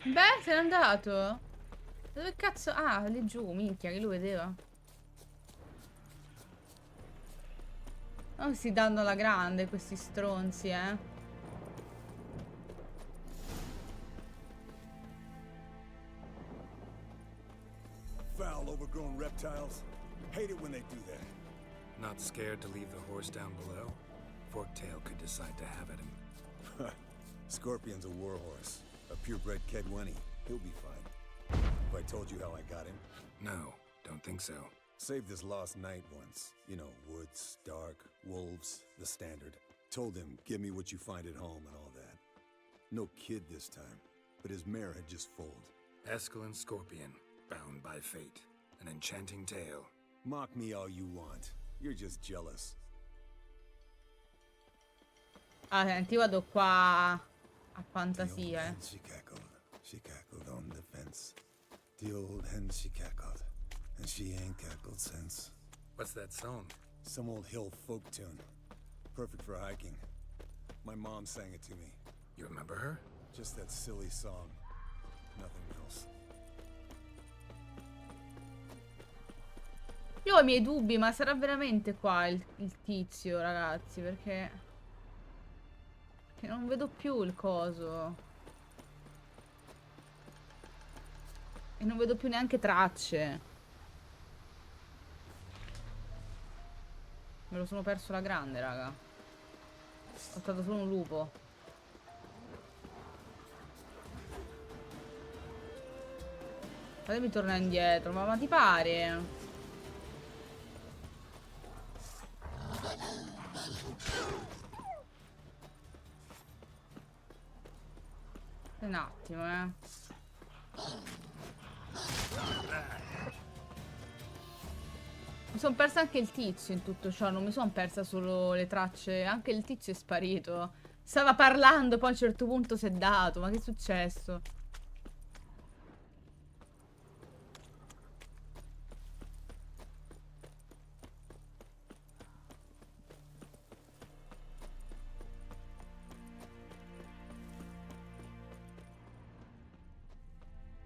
Beh, se n'è andato. Dove cazzo? Ah, lì giù, minchia, che lo vedeva. Non si danno la grande questi stronzi, eh. Foul, overgrown reptiles. Hate it when they do that. Not scared to leave the horse down below? Forktail could decide to have at him. Scorpion's a warhorse. A purebred Kedwenny. He'll be fine. Have I told you how I got him? No, don't think so. Saved his lost knight once. You know, woods, dark, wolves, the standard. Told him, give me what you find at home and all that. No kid this time, but his mare had just foaled. Eskel Scorpion, bound by fate. An enchanting tale. Mock me all you want. You're just jealous. Ah, senti, vado qua a fantasia, eh. She cackled on the fence. The old hen she cackled, and she ain't cackled since. What's that song? Some old hill folk tune. Perfect for hiking. My mom sang it to me. You remember her? Just that silly song. Nothing else. Io ho i miei dubbi, ma sarà veramente qua il tizio, ragazzi, perché non vedo più il coso. E non vedo più neanche tracce. Me lo sono perso la grande, raga. Ho stato solo un lupo. Fatemi tornare indietro, ma ti pare? Un attimo, Mi sono persa anche il tizio in tutto ciò, non mi sono persa solo le tracce, anche il tizio è sparito. Stava parlando, poi a un certo punto si è dato, ma che è successo?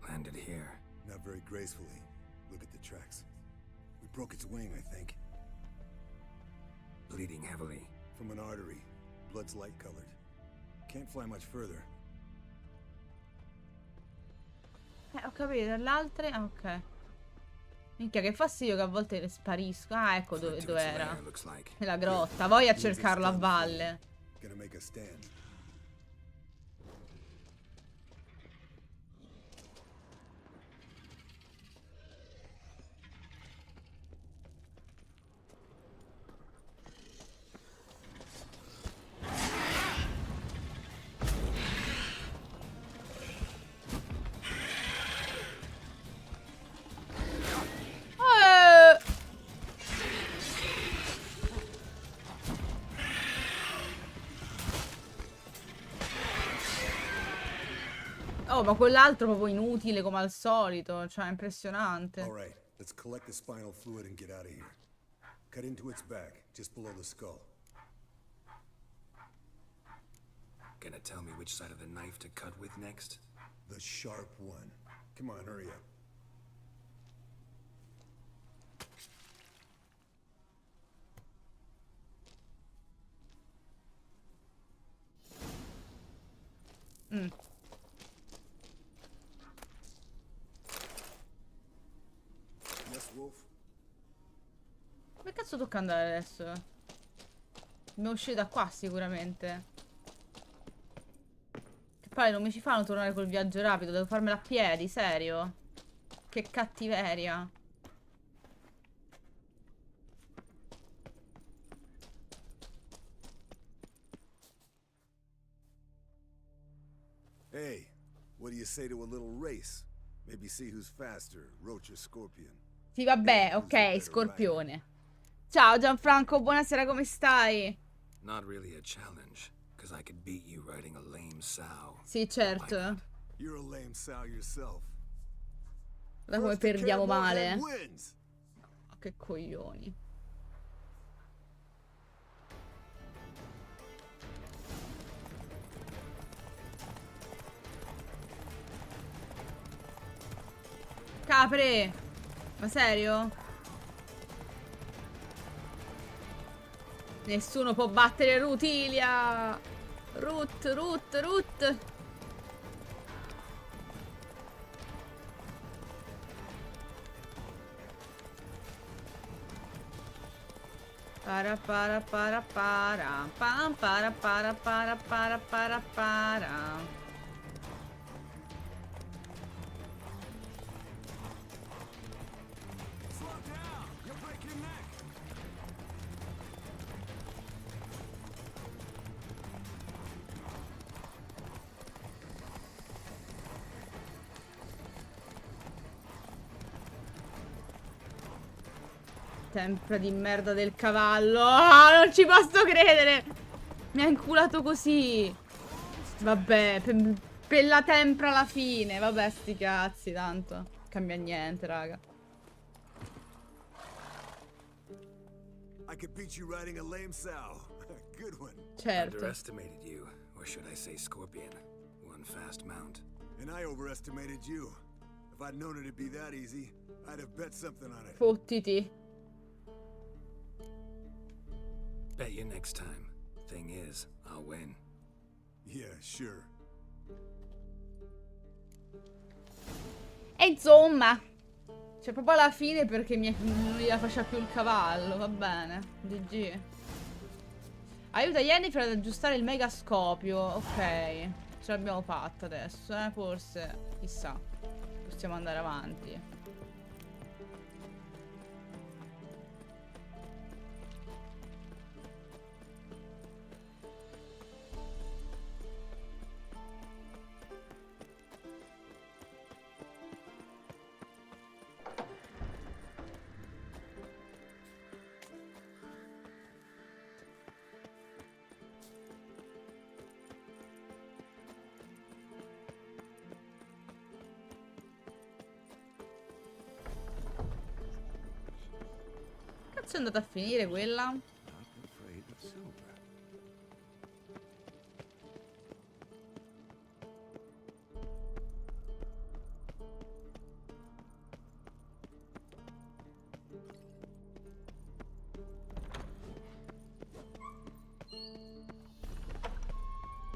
Landed here. Not very gracefully. Look at the tracks. We broke its wing, I think. Bleeding heavily. From an artery. Blood's light-colored. Can't fly much further. Ho capito, dall'altre... Ah, ok. Minchia, che fastidio che a volte ne sparisco. Ah, ecco dove era. Nella grotta. Vai a cercarlo a valle. Gonna make a stand. Oh, ma quell'altro proprio inutile come al solito. Cioè, impressionante. All right, let's collect the spinal fluid and get out of here. Cut into its back, just below the skull. Gonna tell me which side of the knife to cut with next? The sharp one. Come on, hurry up. Yes, Wolf. Come cazzo tocca andare adesso? Dobbiamo uscire da qua sicuramente. Che poi non mi ci fanno tornare col viaggio rapido. Devo farmela a piedi, serio? Che cattiveria. Hey, what do you say to a little race? Maybe see who's faster, roach or scorpion. Sì, vabbè, ok, scorpione. Ciao Gianfranco, buonasera, come stai? Not really a challenge, because I could beat you riding a lame sow. Sì, certo. You're a lame sow yourself. Guarda come perdiamo male. Che coglioni. Capre! Ma serio? Nessuno può battere Rutilia! Root! Para para para para pam para para para para para para. Tempra di merda del cavallo. Oh, non ci posso credere. Mi ha inculato così. Vabbè, per la tempra alla fine. Vabbè, sti cazzi, tanto. Cambia niente, raga. I could beat you riding a lame sow. Good one. Certo. Underestimated you, or should I say scorpion. One fast mount. And I overestimated you. If I'd known it'd be that easy, I'd have bet something on it. Fottiti. Bet you next time. Thing is, I'll win. Yeah, sure. E insomma. Cioè, proprio alla fine perché non gliela faceva più il cavallo. Va bene. GG. Aiuta Yennefer ad aggiustare il megascopio. Ok. Ce l'abbiamo fatta adesso, forse. Chissà. Possiamo andare avanti. Cazzo è andata a finire quella?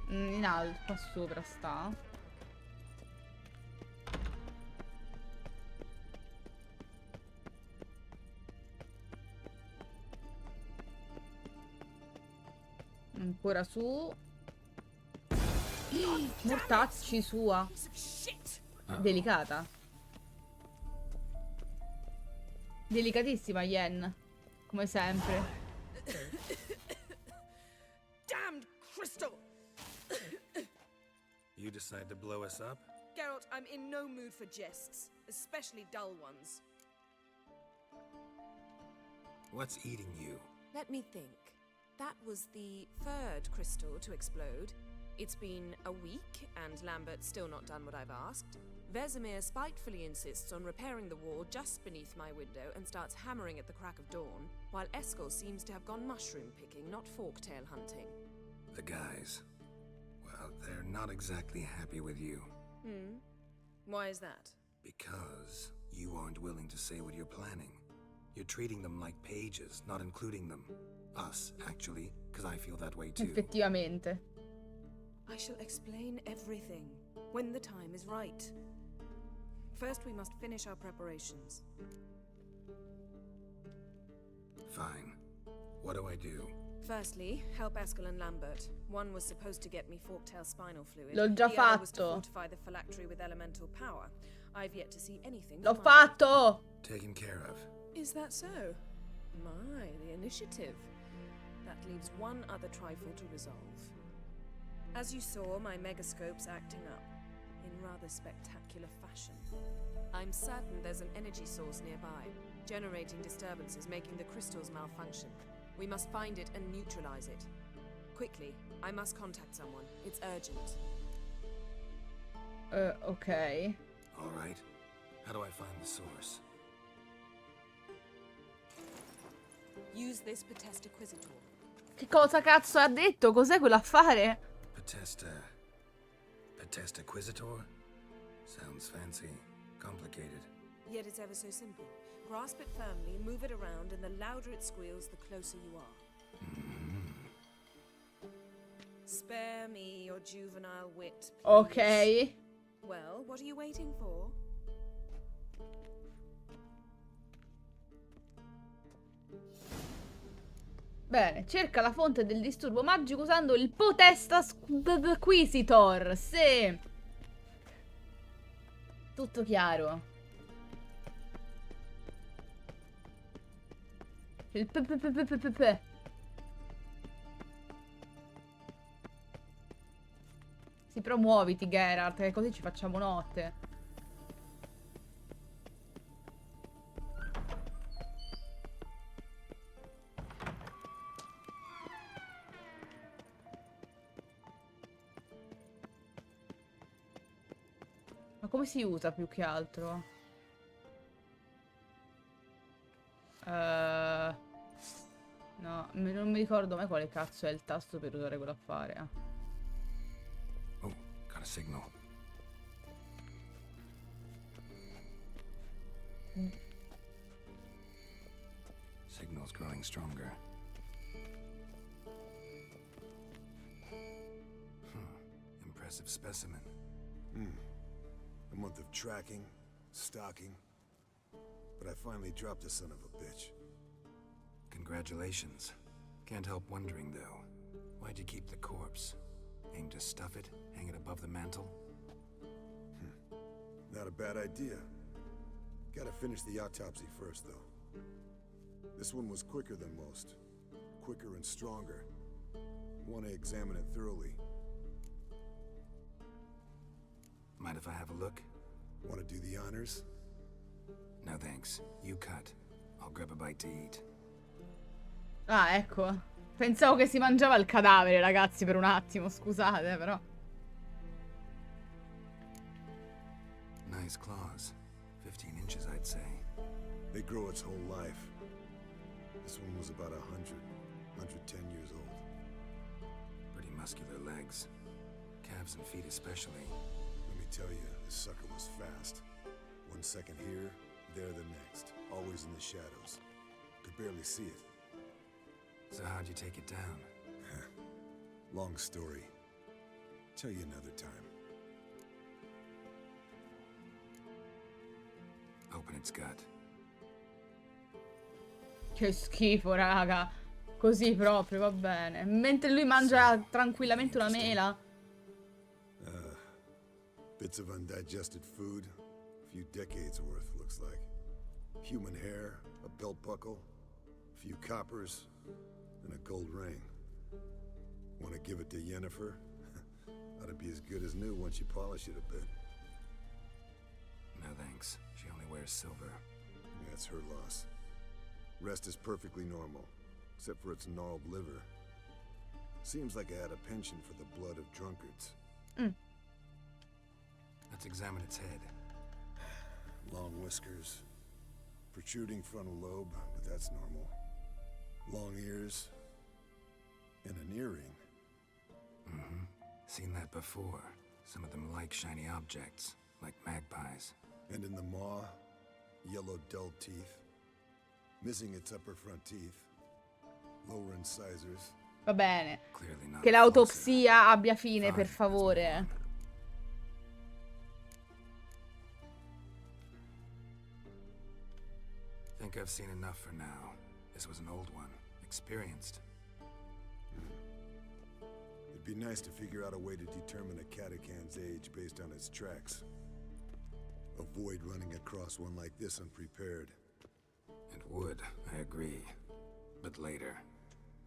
In alto, qua sopra sta. Ancora su. Mortacci sua. Delicata. Delicatissima Yen. Come sempre. Damned crystal! You decide to blow us up? Geralt, I'm in no mood for jests, especially dull ones. What's eating you? Let me think. That was the third crystal to explode. It's been a week, and Lambert's still not done what I've asked. Vesemir spitefully insists on repairing the wall just beneath my window and starts hammering at the crack of dawn, while Eskel seems to have gone mushroom picking, not forktail hunting. The guys. Well, they're not exactly happy with you. Why is that? Because you aren't willing to say what you're planning. You're treating them like pages, not including them. Us, actually, because I feel that way too. Effettivamente. I shall explain everything when the time is right. First, we must finish our preparations. Fine. What do I do? Firstly, help Eskel and Lambert. One was supposed to get me forktail spinal fluid. L'ho già the other was to fatto. fortify the phylactery with elemental power. I've yet to see anything. L'ho to my- fatto! Taken care of. Is that so? My, the initiative. That leaves one other trifle to resolve. As you saw, my megascope's acting up in rather spectacular fashion. I'm certain there's an energy source nearby, generating disturbances, making the crystals malfunction. We must find it and neutralize it. Quickly, I must contact someone. It's urgent. All Ok. right. How do I find the source? Use this Potestaquizitor. Che cosa cazzo ha detto? Cos'è quell'affare? Potestaquizitor? Sounds fancy. Complicated. Yet it's ever so simple. Grasp it firmly, move it around, and the louder it squeals, the closer you are. Spare me your juvenile wit, please. Ok. Well, what are you waiting for? Bene, cerca la fonte del disturbo magico usando il Potesta Squisitor. Sì. Tutto chiaro. Il p. Sì, però muoviti, Geralt, che così ci facciamo notte. Ma come si usa più che altro? No, non mi ricordo mai quale cazzo è il tasto per usare quell'affare. Oh, got a signal. Signal's growing stronger. Impressive specimen. A month of tracking, stalking, but I finally dropped the son of a bitch. Congratulations. Can't help wondering, though. Why'd you keep the corpse? Aim to stuff it? Hang it above the mantle? Not a bad idea. Gotta finish the autopsy first, though. This one was quicker than most. Quicker and stronger. Want to examine it thoroughly. Mind if I have a look? Want to do the honors? No thanks. You cut. I'll grab a bite to eat. Ah, ecco. Pensavo che si mangiava il cadavere, ragazzi, per un attimo. Scusate, però. Nice claws. 15 inches, I'd say. They grow its whole life. This one was about 110 years old. Pretty muscular legs. Calves and feet especially. Let me tell you, this sucker was fast. 1 second here, there the next. Always in the shadows. Could barely see it. So how'd you take it down? Long story. Tell you another time. Open its gut. Che schifo, raga. Così proprio, va bene. Mentre lui mangia tranquillamente una mela. Bits of undigested food. A few decades worth, looks like. Human hair, a belt buckle, a few coppers, and a gold ring. Want to give it to Yennefer? Ought to be as good as new once you polish it a bit. No thanks. She only wears silver. That's her loss. Rest is perfectly normal, except for its gnarled liver. Seems like I had a penchant for the blood of drunkards. Let's examine its head. Long whiskers, protruding frontal lobe, but that's normal. Long ears, and an earring. Seen that before. Some of them like shiny objects, like magpies. And in the maw, yellow dull teeth. Missing its upper front teeth. Lower incisors. Va bene. Clearly not Che a flosser. l'autopsia abbia fine, per Fine, favore. Think I've seen enough for now. This was an old one. Experienced. It'd be nice to figure out a way to determine a catacan's age based on its tracks. Avoid running across one like this unprepared. It would, I agree. But later.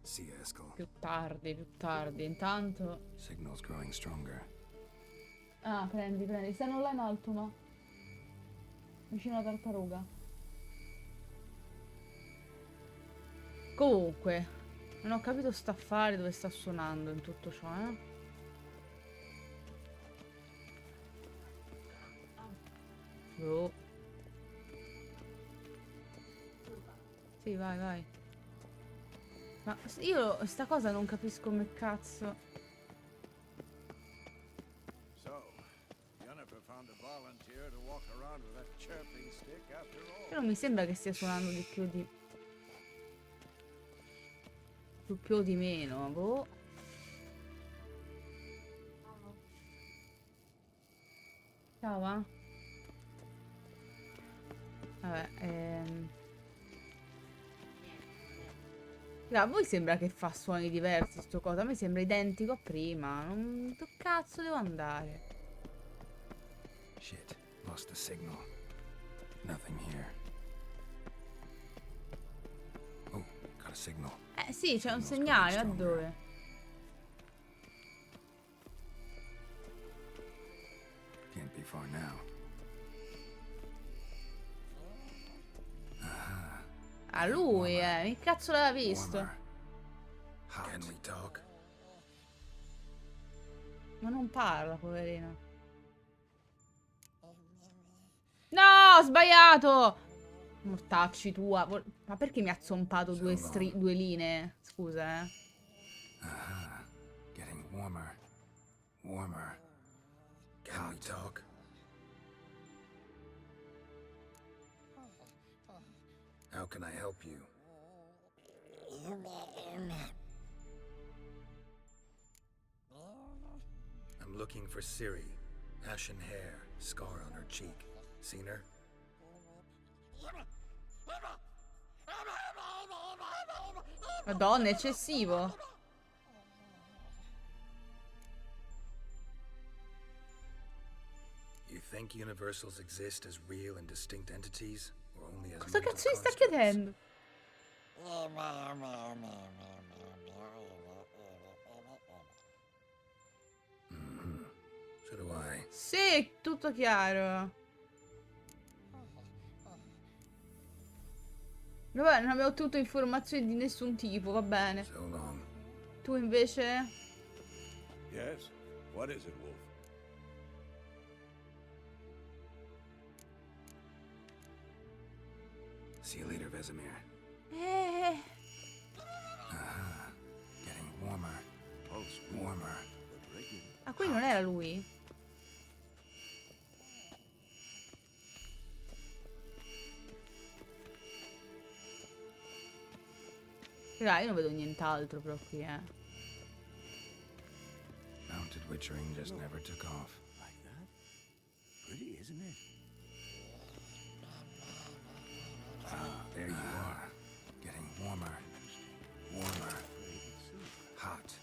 See you, Eskel. Più tardi, più tardi. Intanto... Signal's growing stronger. Ah, prendi. Stanno là in alto, ma... vicino alla tartaruga. Comunque, non ho capito sta affare dove sta suonando in tutto ciò, eh? Oh. Sì, vai. Ma io sta cosa non capisco come cazzo. So, Yennefer never found a volunteer to walk around with that chirping stick after all. Però mi sembra che stia suonando di più di... più o di meno, boh. Ciao, va? Vabbè, a voi sembra che fa suoni diversi sto cosa, a me sembra identico a prima, non... dove cazzo devo andare? Shit, lost the signal. Nothing here. Oh, got a signal. Sì, c'è un Signal's segnale, ma coming dove? Can't be far now. Ah, lui, che cazzo l'aveva visto? Warmer. Can we talk? Ma non parla, poverino. No, ho sbagliato! Mortacci tua. Ma perché mi ha zompato due linee? Scusa, Getting warmer. Warmer. Can we talk? How can I help you? I'm looking for Siri. Ashen hair, scar on her cheek. Seen her? Madonna, è eccessivo. You think universals exist as real and distinct entities, or only as Cosa mental cazzo gli sta constructs? chiedendo? So do I. Sì, tutto chiaro. Vabbè, non abbiamo ottenuto informazioni di nessun tipo, va bene. So long. Tu invece? Yes? What is it, Wolf? See you later, Vesemir. Getting warmer. Pulse Warmer. but regular. Ah, qui non era lui? Dai, io non vedo nient'altro però qui, Mounted witchering just never took off. Like that? Pretty, isn't it? Ah, there you are. Getting warmer. Warmer. Hot.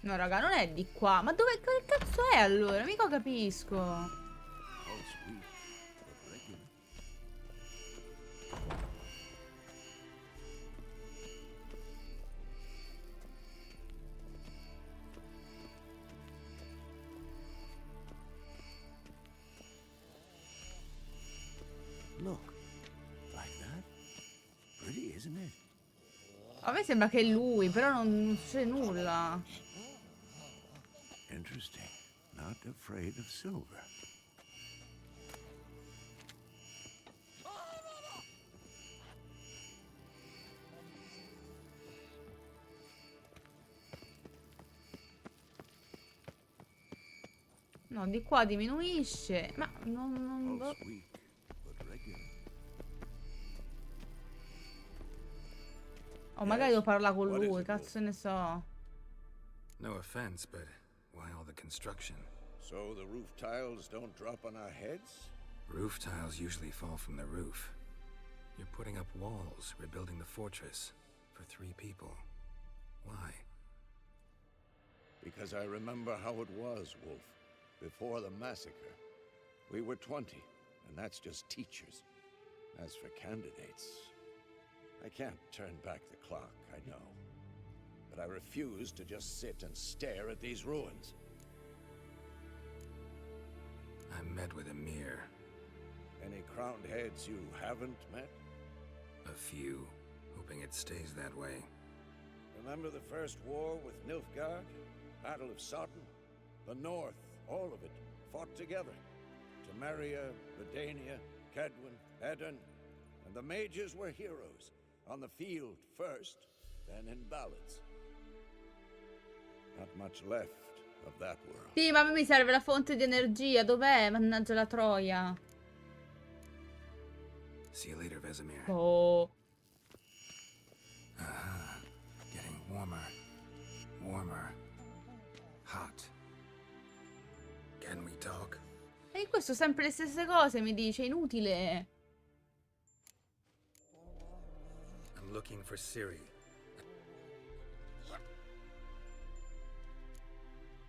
No, raga, non è di qua. Ma dove che cazzo è allora? Mica capisco. Pulse weak, but regular. Look. Like that? Pretty, isn't it? A me sembra che è lui, però non c'è nulla. Interesting. Not afraid of silver. No, di qua diminuisce. Ma non... Pulse weak, but regular. Oh, magari devo parlare con What is lui, it, cazzo ne so. No offense, but why all the construction? So the roof tiles don't drop on our heads? Roof tiles usually fall from the roof. You're putting up walls, rebuilding the fortress. For 3 people. Why? Because I remember how it was, Wolf. Before the massacre. We were 20, and that's just teachers. As for candidates, I can't turn back the clock, I know. But I refuse to just sit and stare at these ruins. I met with Emir. Any crowned heads you haven't met? A few. Hoping it stays that way. Remember the first war with Nilfgaard? Battle of Sotten? The North, all of it, fought together. Temeria, Redania, Kedwin, Edirn. and the mages were heroes. On the field first, then in ballads. Not much left of that world. Sì, ma a me mi serve la fonte di energia. Dov'è? Mannaggia la troia. See you later, Vesemir. Oh. Getting warmer. Warmer. Hot. Can we talk? E questo sempre le stesse cose, mi dice. Inutile. I'm looking for Ciri.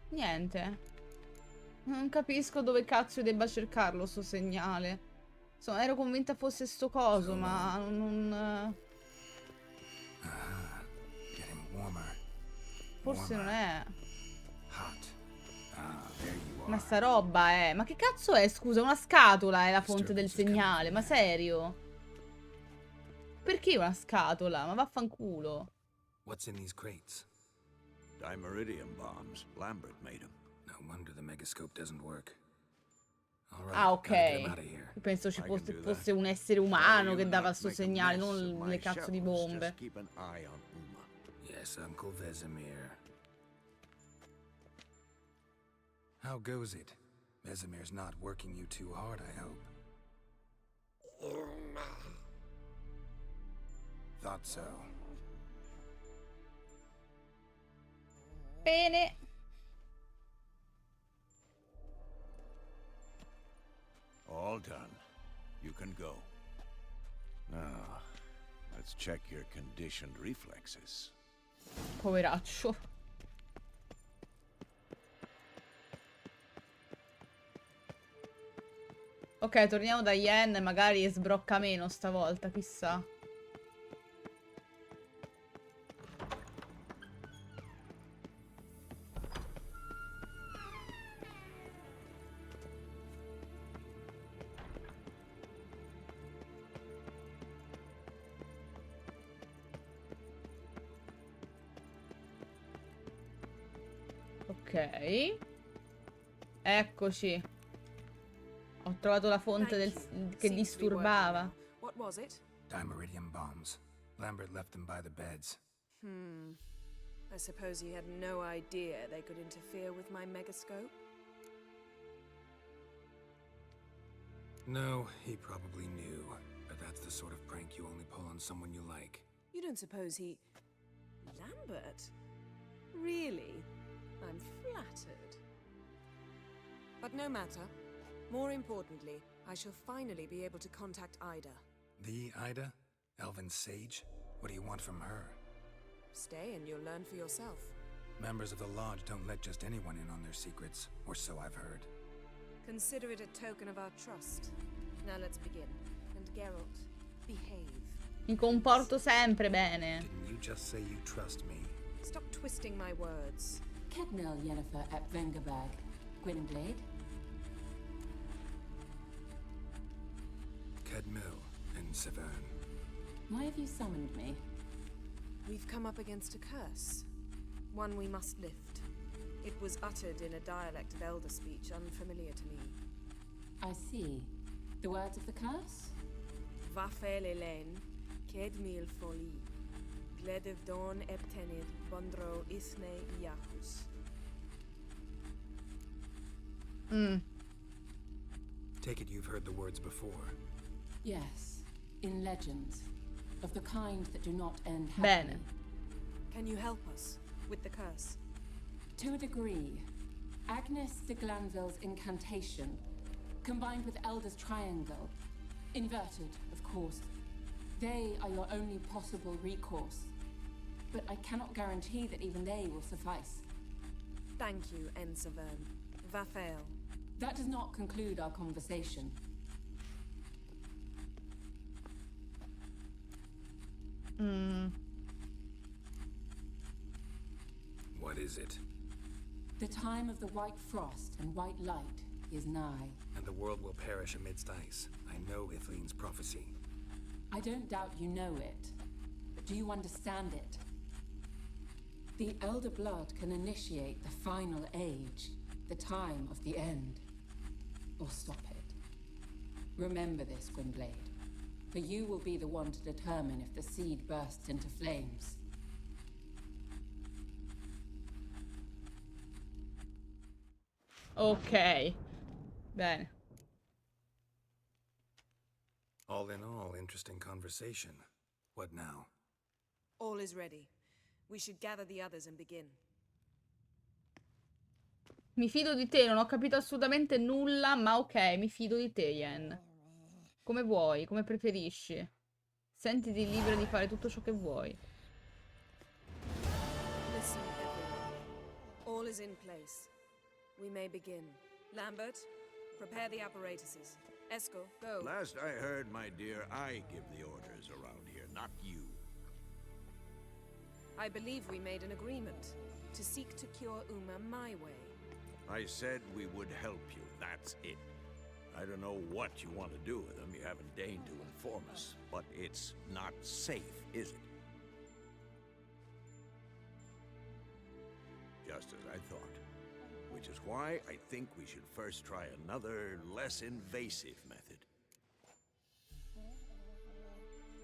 Niente. Non capisco dove cazzo debba cercarlo sto segnale. Insomma, ero convinta fosse sto coso, ma non... Getting warmer. Forse non è. Hot. There you Ma are. sta roba è... Ma che cazzo è? Scusa, una scatola è la fonte del segnale. Ma serio? Perché una scatola? Ma vaffanculo. What's in these crates? Dimeridium bombs. Lambert made them. No wonder the megascope doesn't work. All right, Ah, gotta get 'em out ok. of here. Penso ci I can fosse, do fosse that. un essere Why do umano you che dava not sto make a segnale, mess of non my le cazzo di shelves? bombe. Just keep an eye on Uma. Yes, Uncle Vesemir. How goes it? Vesemir's not working you too hard, I hope. Thought so. Bene. All done. You can go. Now, let's check your conditioned reflexes. Poveraccio. Ok, torniamo da Yen, magari sbrocca meno stavolta, chissà. Ok. Eccoci. Ho trovato la fonte del... che disturbava. What was it? Dimeridium bombs. Lambert left them by the beds. I suppose he had no idea they could interfere with my megascope? No, he probably knew. But that's the sort of prank you only pull on someone you like. You don't suppose he... Lambert? Really? I'm flattered. But no matter. More importantly, I shall finally be able to contact Ida. The Ida? Elven sage? What do you want from her? Stay and you'll learn for yourself. Members of the Lodge don't let just anyone in on their secrets, or so I've heard. Consider it a token of our trust. Now let's begin. And Geralt, behave. Mi comporto sempre bene. Didn't you just say you trust me? Stop twisting my words. Kednel Yennefer at Vengerberg. Gwynblade. Kedmil and Severn. Why have you summoned me? We've come up against a curse. One we must lift. It was uttered in a dialect of Elder speech unfamiliar to me. I see. The words of the curse? Vafel Elaine, Kedmil Foli, Gledev Dawn Eptenid, Bondro Isne Iachus. Take it you've heard the words before. Yes. In legends. Of the kind that do not end Bene. happily. Can you help us with the curse? To a degree. Agnes de Glanville's incantation, combined with Elder's triangle, inverted, of course. They are your only possible recourse. But I cannot guarantee that even they will suffice. Thank you, Ensevern. Vafael. That does not conclude our conversation. What is it? The time of the white frost and white light is nigh. And the world will perish amidst ice. I know Ithleen's prophecy. I don't doubt you know it, but do you understand it? The Elder Blood can initiate the final age, the time of the end, or stop it. Remember this, Gwynblade. For you will be the one to determine if the seed bursts into flames. Ok. Bene. All in all, interesting conversation. What now? All is ready. We should gather the others and begin. Mi fido di te, non ho capito assolutamente nulla, ma ok, mi fido di te, Yen. Come vuoi, come preferisci. Sentiti libero di fare tutto ciò che vuoi. Listen, everyone. All is in place. We may begin. Lambert, prepare the apparatuses. Esco, go. Last I heard, my dear, I give the orders around here, not you. I believe we made an agreement to seek to cure Uma my way. I said we would help you, that's it. I don't know what you want to do with them, you haven't deigned to inform us, but it's not safe, is it? Just as I thought. Which is why I think we should first try another, less invasive method.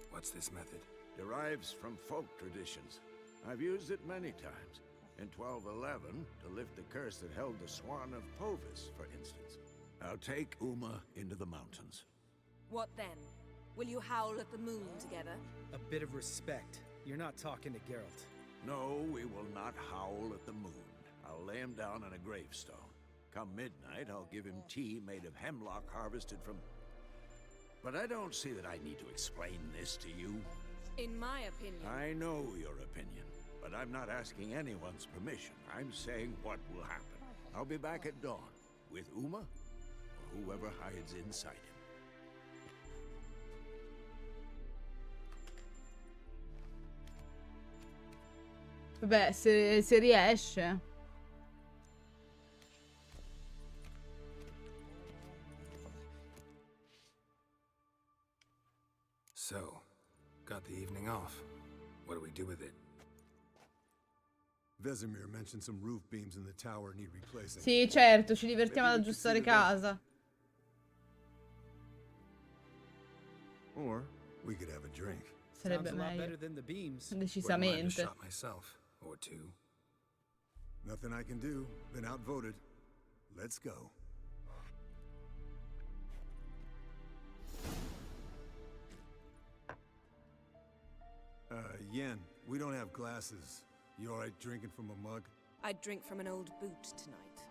What's this method? Derives from folk traditions. I've used it many times. In 1211, to lift the curse that held the Swan of Povis, for instance. I'll take Uma into the mountains. What then? Will you howl at the moon together? A bit of respect. You're not talking to Geralt. No, we will not howl at the moon. I'll lay him down on a gravestone. Come midnight, I'll give him tea made of hemlock harvested from... But I don't see that I need to explain this to you. In my opinion... I know your opinion, but I'm not asking anyone's permission. I'm saying what will happen. I'll be back at dawn, with Uma, or whoever hides inside him. Vabbè, se riesce. So, got the evening off. What do we do with it? Vesemir mentioned some roof beams in the tower need replacing. Sì, certo, ci divertiamo ad aggiustare casa. Or we could have a drink. Sarebbe meglio. Decisamente. Shot myself, or two. Nothing I can do. Been outvoted. Let's go. Yen, we don't have glasses. You alright drinking from a mug? I'd drink from an old boot tonight.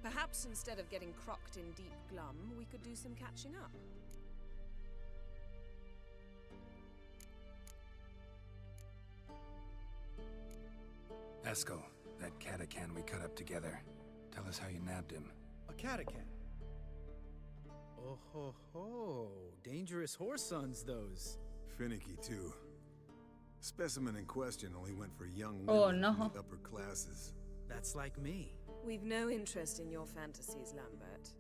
Perhaps instead of getting crocked in deep glum, we could do some catching up. Eskel, that catacan we cut up together. Tell us how you nabbed him. A catacan? Oh ho ho. Dangerous horse sons, those. Finicky, too. Specimen in question only went for young Oh, women no. from the upper classes. That's like me. We've no interest in your fantasies, Lambert.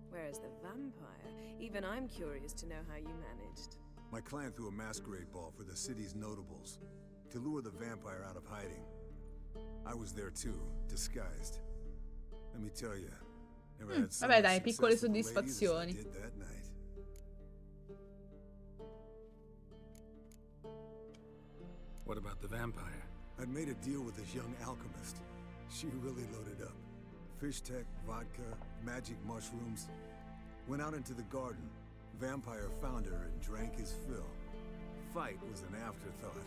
Whereas the vampire, even I'm curious to know how you managed. My clan threw a masquerade ball for the city's notables to lure the vampire out of hiding. I was there too, disguised. Let me tell you, never had so Vabbè much dai, success piccole with the ladies as I soddisfazioni. did that night. What about the vampire? I'd made a deal with this young alchemist. She really loaded up. Fish tech, vodka, magic mushrooms. Went out into the garden. Vampire found her and drank his fill. Fight was an afterthought.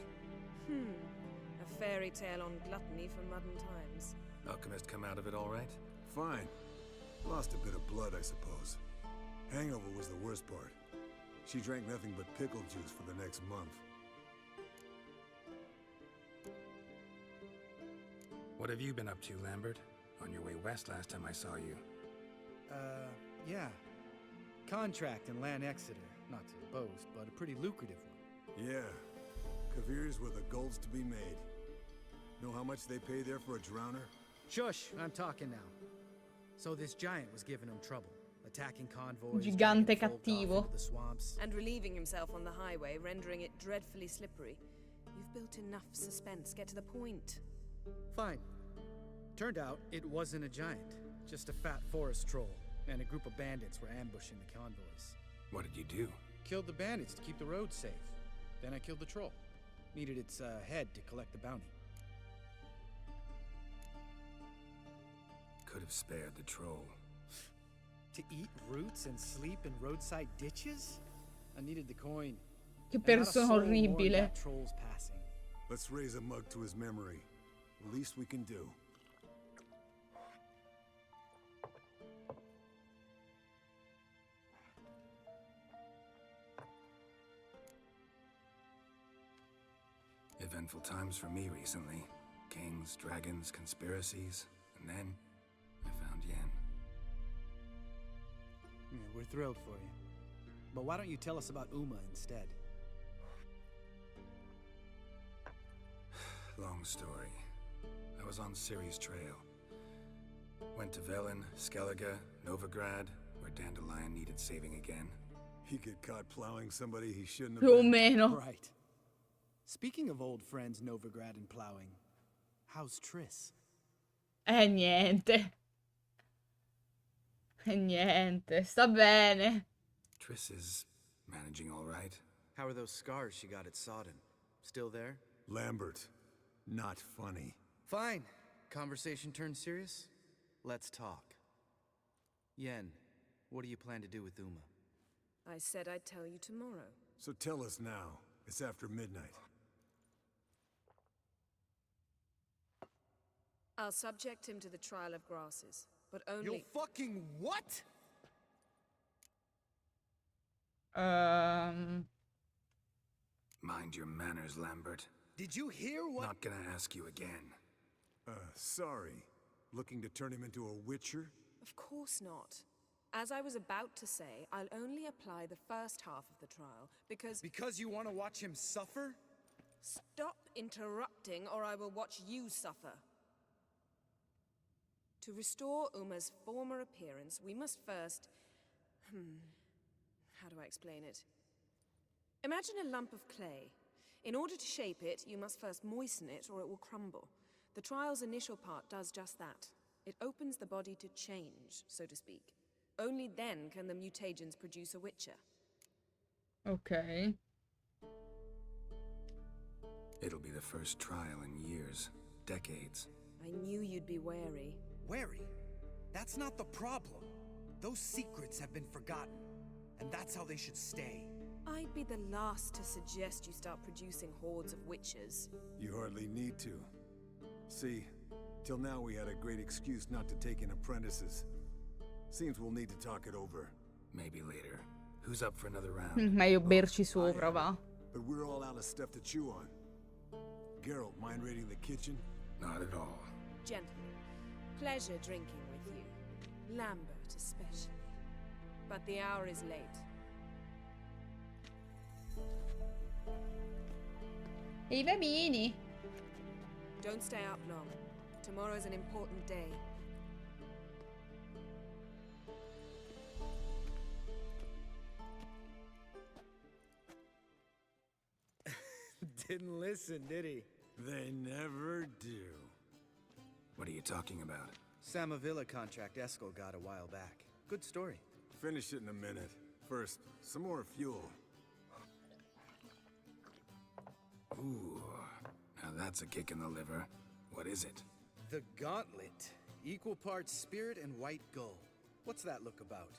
A fairy tale on gluttony from modern times. Alchemist come out of it all right? Fine. Lost a bit of blood, I suppose. Hangover was the worst part. She drank nothing but pickle juice for the next month. What have you been up to, Lambert? On your way west last time I saw you. Yeah. Contract in Lan Exeter. Not to boast, but a pretty lucrative one. Yeah. Kavir's were the gold's to be made. Know how much they pay there for a drowner? Shush, I'm talking now. So this giant was giving him trouble, attacking convoys, Gigante dragging folk off cattivo. into the swamps. And relieving himself on the highway, rendering it dreadfully slippery. You've built enough suspense. Get to the point. Fine. Turned out it wasn't a giant. Just a fat forest troll, and a group of bandits were ambushing the convoys. What did you do? Killed the bandits to keep the roads safe. Then I killed the troll. Needed its head to collect the bounty. Could have spared the troll. To eat roots and sleep in roadside ditches? I needed the coin. Che And not a persona soul mourned orribile. that troll's passing. Let's raise a mug to his memory. The least we can do. Eventful times for me recently. Kings, dragons, conspiracies, and then I found Yen. Yeah, we're thrilled for you. But why don't you tell us about Uma instead? Long story. I was on Ciri's trail. Went to Velen, Skellige, Novigrad, where Dandelion needed saving again. He get caught plowing somebody he shouldn't have Più o been. meno. Right. Speaking of old friends Novigrad and plowing, how's Triss? Niente. Niente, sta bene. Triss is managing all right. How are those scars she got at Sodden? Still there? Lambert. Not funny. Fine. Conversation turned serious? Let's talk. Yen, what do you plan to do with Uma? I said I'd tell you tomorrow. So tell us now. It's after midnight. I'll subject him to the trial of grasses, but only— You fucking what? Mind your manners, Lambert. Did you hear what— Not gonna ask you again. Sorry. Looking to turn him into a witcher? Of course not. As I was about to say, I'll only apply the first half of the trial, because— Because you want to watch him suffer? Stop interrupting, or I will watch you suffer. To restore Uma's former appearance, we must first— how do I explain it? Imagine a lump of clay. In order to shape it, you must first moisten it, or it will crumble. The trial's initial part does just that. It opens the body to change, so to speak. Only then can the mutagens produce a witcher. Ok. It'll be the first trial in years, decades. I knew you'd be wary. Wary? That's not the problem. Those secrets have been forgotten, and that's how they should stay. I'd be the last to suggest you start producing hordes of witches. You hardly need to. See, till now we had a great excuse not to take in apprentices. Seems we'll need to talk it over. Maybe later. Who's up for another round? Meglio berci sopra, va. But we're all out of stuff to chew on. Geralt, mind raiding the kitchen? Not at all. Gentlemen, pleasure drinking with you. Lambert especially. But the hour is late. E i bambini? Don't stay up long. Tomorrow's an important day. Didn't listen, did he? They never do. What are you talking about? Samavilla contract Eskel got a while back. Good story. Finish it in a minute. First, some more fuel. Ooh, now that's a kick in the liver. What is it? The Gauntlet. Equal parts spirit and white gull. What's that look about?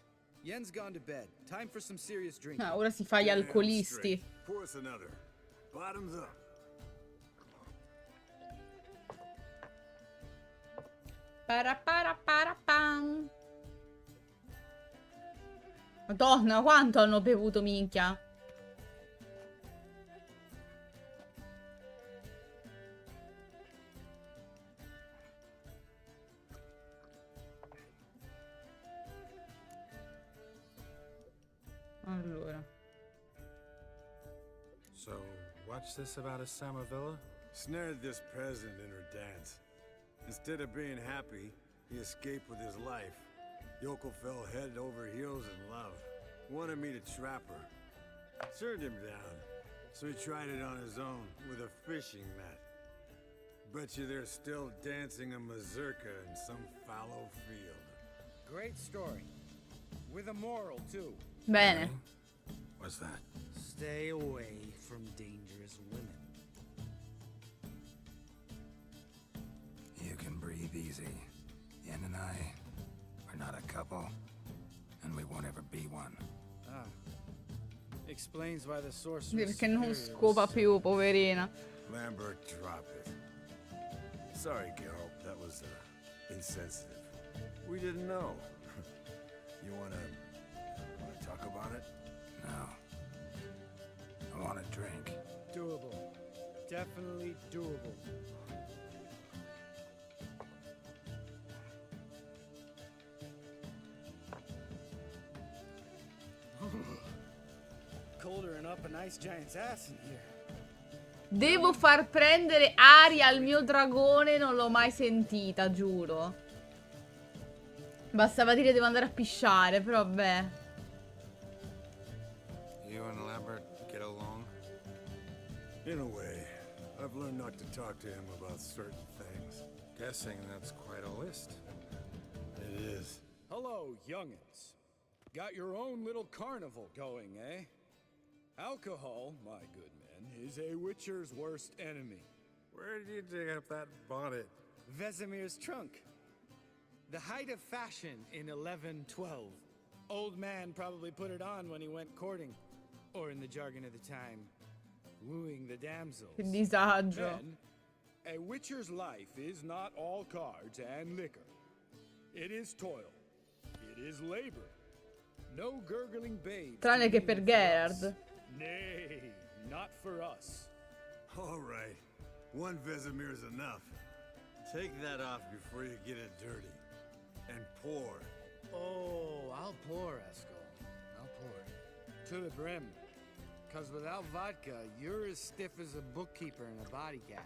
Yen's gone to bed. Time for some serious drinking. Ah, ora si fa gli Damn alcolisti. straight. Pour us another. Bottoms up. Pam. Madonna, quanto hanno bevuto, minchia. Allora. So, what's this about a Samavilla? Snared this peasant in her dance. Instead of being happy, he escaped with his life. Yokel fell head over heels in love. Wanted me to trap her. Turned him down. So he tried it on his own with a fishing net. Bet you they're still dancing a mazurka in some fallow field. Great story. With a moral, too. Bene. What's that? Stay away from dangerous women. You can breathe easy. Yen and I, we're not a couple, and we won't ever be one. Ah. Explains why the Sì, sorceress perché non superior scopa was so- più, poverina. Lambert, drop it. Sorry, Geralt, that was insensitive. We didn't know. You wanna talk about it? No. I want a drink. Doable. Definitely doable. Colder and up a nice giant's ass in here. Devo far prendere aria al mio dragone, non l'ho mai sentita, giuro. Bastava dire devo andare a pisciare, però vabbè. You and Lambert get along? In a way. I've learned not to talk to him about certain things. Guessing that's quite a list. It is. Hello, youngins. Got your own little carnival going, eh? Alcohol, my good men, is a witcher's worst enemy. Where did you dig up that bonnet? Vesemir's trunk. The height of fashion in 1112. Old man probably put it on when he went courting. Or in the jargon of the time, wooing the damsels. Che disagio. Then, a witcher's life is not all cards and liquor. It is toil. It is labor. No gurgling babes. Tranne che per to wean for us. Gerard. Nay, not for us. All right. One Vesemir's enough. Take that off before you get it dirty. And pour. Oh, I'll pour, Eskel. I'll pour. To the brim. Because without vodka, you're as stiff as a bookkeeper in a body cast.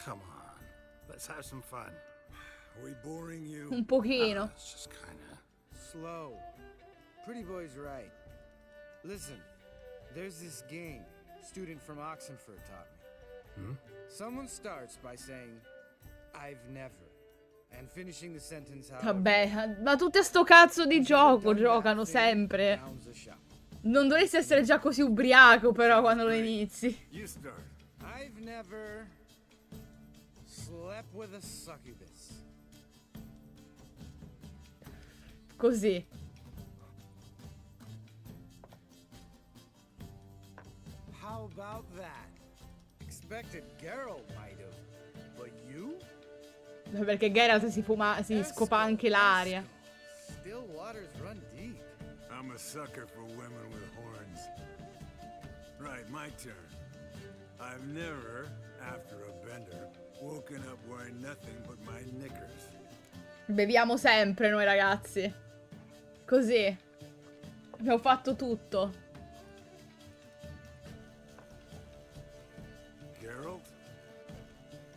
Come on. Let's have some fun. Are we boring you? Un pochino. It's just kinda... Slow. Pretty boy's right. Listen, there's this game student from Oxenford taught me. Hmm? Someone starts by saying, I've never, and finishing the sentence how Vabbè, ma tutti a sto cazzo di gioco giocano sempre. Non dovresti essere già così ubriaco però quando lo inizi. You start. I've never slept with a succubus. Così. How about that? Expected Geralt might have, but you? Perché Geralt si scopa anche l'aria. Still waters run deep. I'm a sucker for women with horns. Right, my turn. I've never, after a bender, woken up wearing nothing but my knickers. Beviamo sempre noi ragazzi. Così. Abbiamo fatto tutto. Geralt?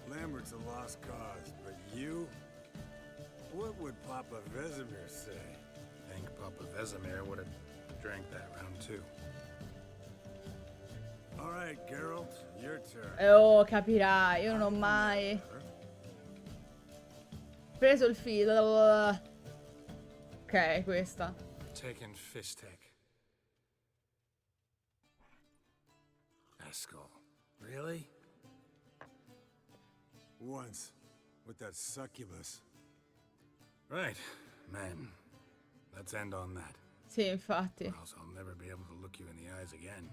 Lambert's a lost cause, but you? What would Papa Vesemir say? I think Papa Vesemir would have drank that round too. All right, Geralt, your turn. Oh, capirai, io non ho mai preso il filo. Ok, questa. Taking Fistek. Eskel. Really? Once, with that succubus. Right, man. Let's end on that. Sì, infatti. Or else I'll never be able to look you in the eyes again.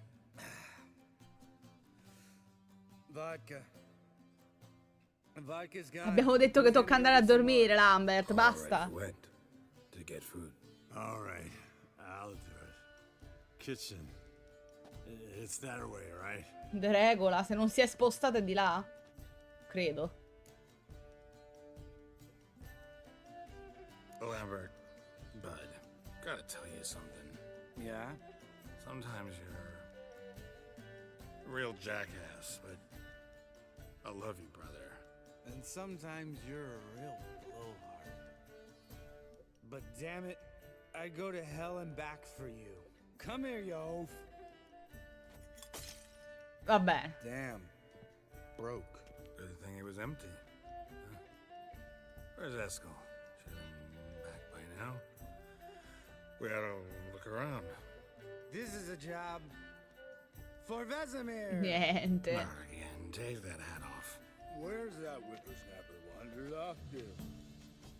Vodka. Vodka's got Abbiamo detto che tocca andare a dormire, Lambert, basta. Already went to get food. All right, I'll do it. Kitchen. It's that way, right? De regola, se non si è spostata è di là. Credo. Lambert, bud, gotta tell you something. Yeah? Sometimes you're a real jackass, but I love you, brother. And sometimes you're a real blowhard. But damn it, I'd go to hell and back for you. Come here, you oaf. Va bene. Damn. Broke. Good thing it was empty. Huh. Where's Eskel? Should have been back by now. We ought to look around. This is a job for Vesemir. Niente. Not again. Take that hat off. Where's that whippersnapper wandered off to?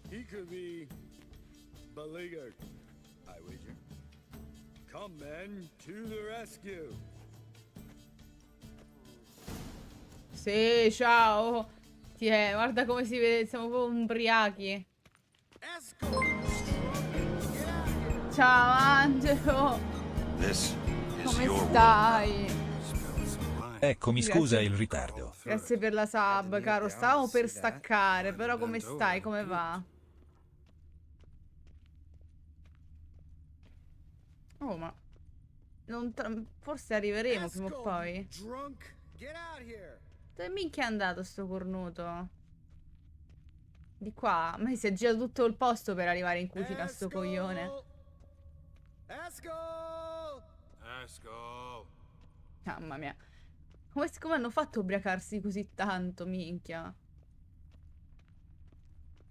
He could be beleaguered, I wager. Come, men, to the rescue. Sì, ciao. Guarda come si vede, siamo proprio ubriachi. Ciao Angelo. Come stai? Eccomi, scusa il ritardo. Grazie per la sub, caro. Stavamo per staccare, però come stai? Come va? Oh, ma... forse arriveremo prima o poi. Dove minchia è andato sto cornuto? Di qua? Ma si è girato tutto il posto per arrivare in cucina sto coglione. Eskel! Mamma mia. Come hanno fatto a ubriacarsi così tanto, minchia?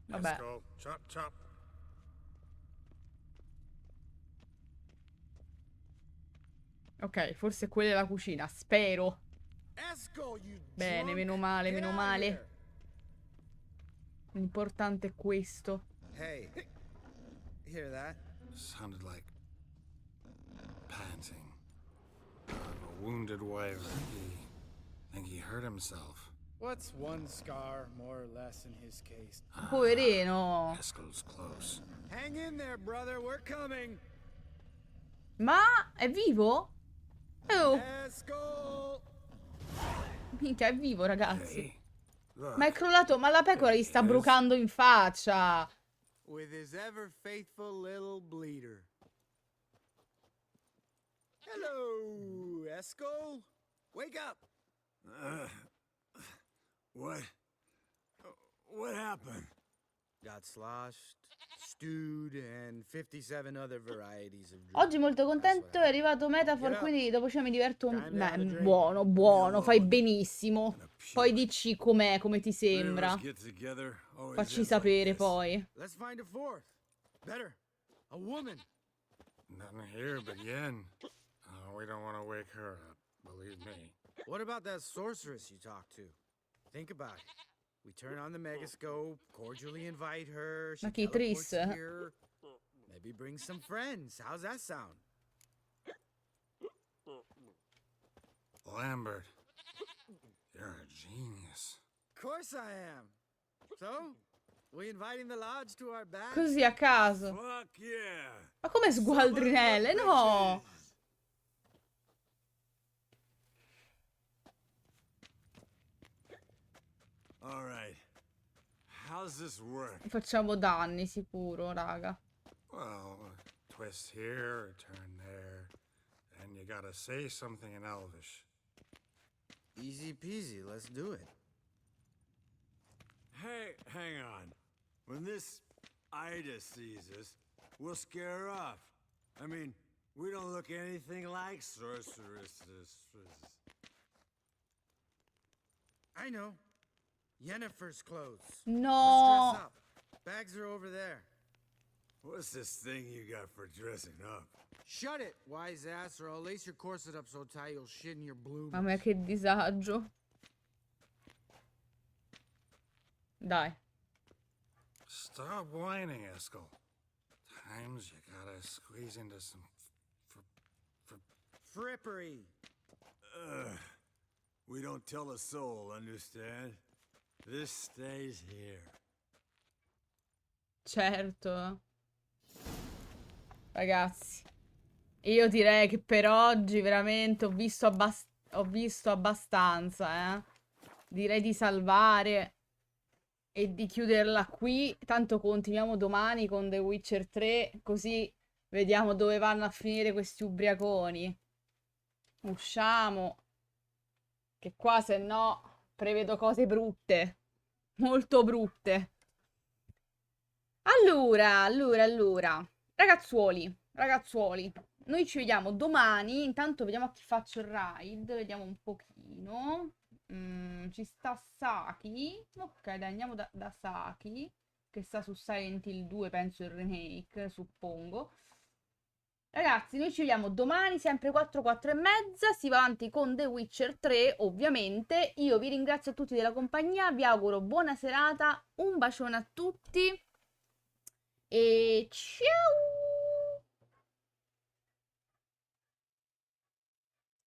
Vabbè. Eskel, chop chop. Ok, forse quella è la cucina, spero. Bene, meno male, meno male. L'importante è questo. Hey, hear that? Sounded like panting. A wounded wyvern. Think he hurt himself. What's one scar more or less in his case? Poverino. Eskel's close. Hang in there, brother. We're coming. Ma è vivo? Oh. Eskel! Minchia, è vivo, ragazzi. Hey, look. Ma è crollato, ma la pecora gli sta brucando in faccia. With his ever faithful little bleeder. Hello, Eskel. Wake up. What happened? Got sloshed, stewed, and 57 other varieties of drink. Oggi molto contento, è arrivato Metafor, quindi dopo cena mi diverto. Beh, buono, buono, fai benissimo. Poi dici com'è, come ti sembra. Facci sapere poi. Let's find a fourth. Better, a woman. Nothing here but Yen. Oh, we don't want to wake her up, believe me. What about that sorceress you talked to? Think about it. We turn on the megascope, cordially invite her. She Ma chi, teleports Triss? here. Maybe bring some friends. How's that sound? Lambert, you're a genius. Of course I am. So, we inviting the lodge to our bash? Così a caso. Fuck yeah! Ma come sgualdrinelle? No! All right. How's this work? Facciamo danni, sicuro, raga. Well, a twist here, a turn there, and you gotta say something in Elvish. Easy peasy, let's do it. Hey, hang on. When this Ida sees us, we'll scare her off. I mean, we don't look anything like sorceresses. I know. Yennefer's clothes. No. Let's dress up. Bags are over there. What's this thing you got for dressing up? Shut it, wise ass, or I'll lace your corset up so tight you'll shit in your bloomers. Mamma mia, che disagio. Dai. Stop whining, Eskel. Times you gotta squeeze into some Frippery. We don't tell a soul, understand? This stays here. Certo. Ragazzi, io direi che per oggi veramente ho visto abbastanza, eh. Direi di salvare e di chiuderla qui. Tanto continuiamo domani con The Witcher 3, così vediamo dove vanno a finire questi ubriaconi. Usciamo, che qua se no prevedo cose brutte, molto brutte. Allora, ragazzuoli, Noi ci vediamo domani. Intanto vediamo a chi faccio il raid. Vediamo un pochino. Ci sta Saki. Ok, dai, andiamo da Saki, che sta su Silent Hill 2, penso il remake, suppongo. Ragazzi, noi ci vediamo domani, sempre 4, 4 e mezza. Si va avanti con The Witcher 3, ovviamente. Io vi ringrazio a tutti della compagnia. Vi auguro buona serata. Un bacione a tutti. E ciao!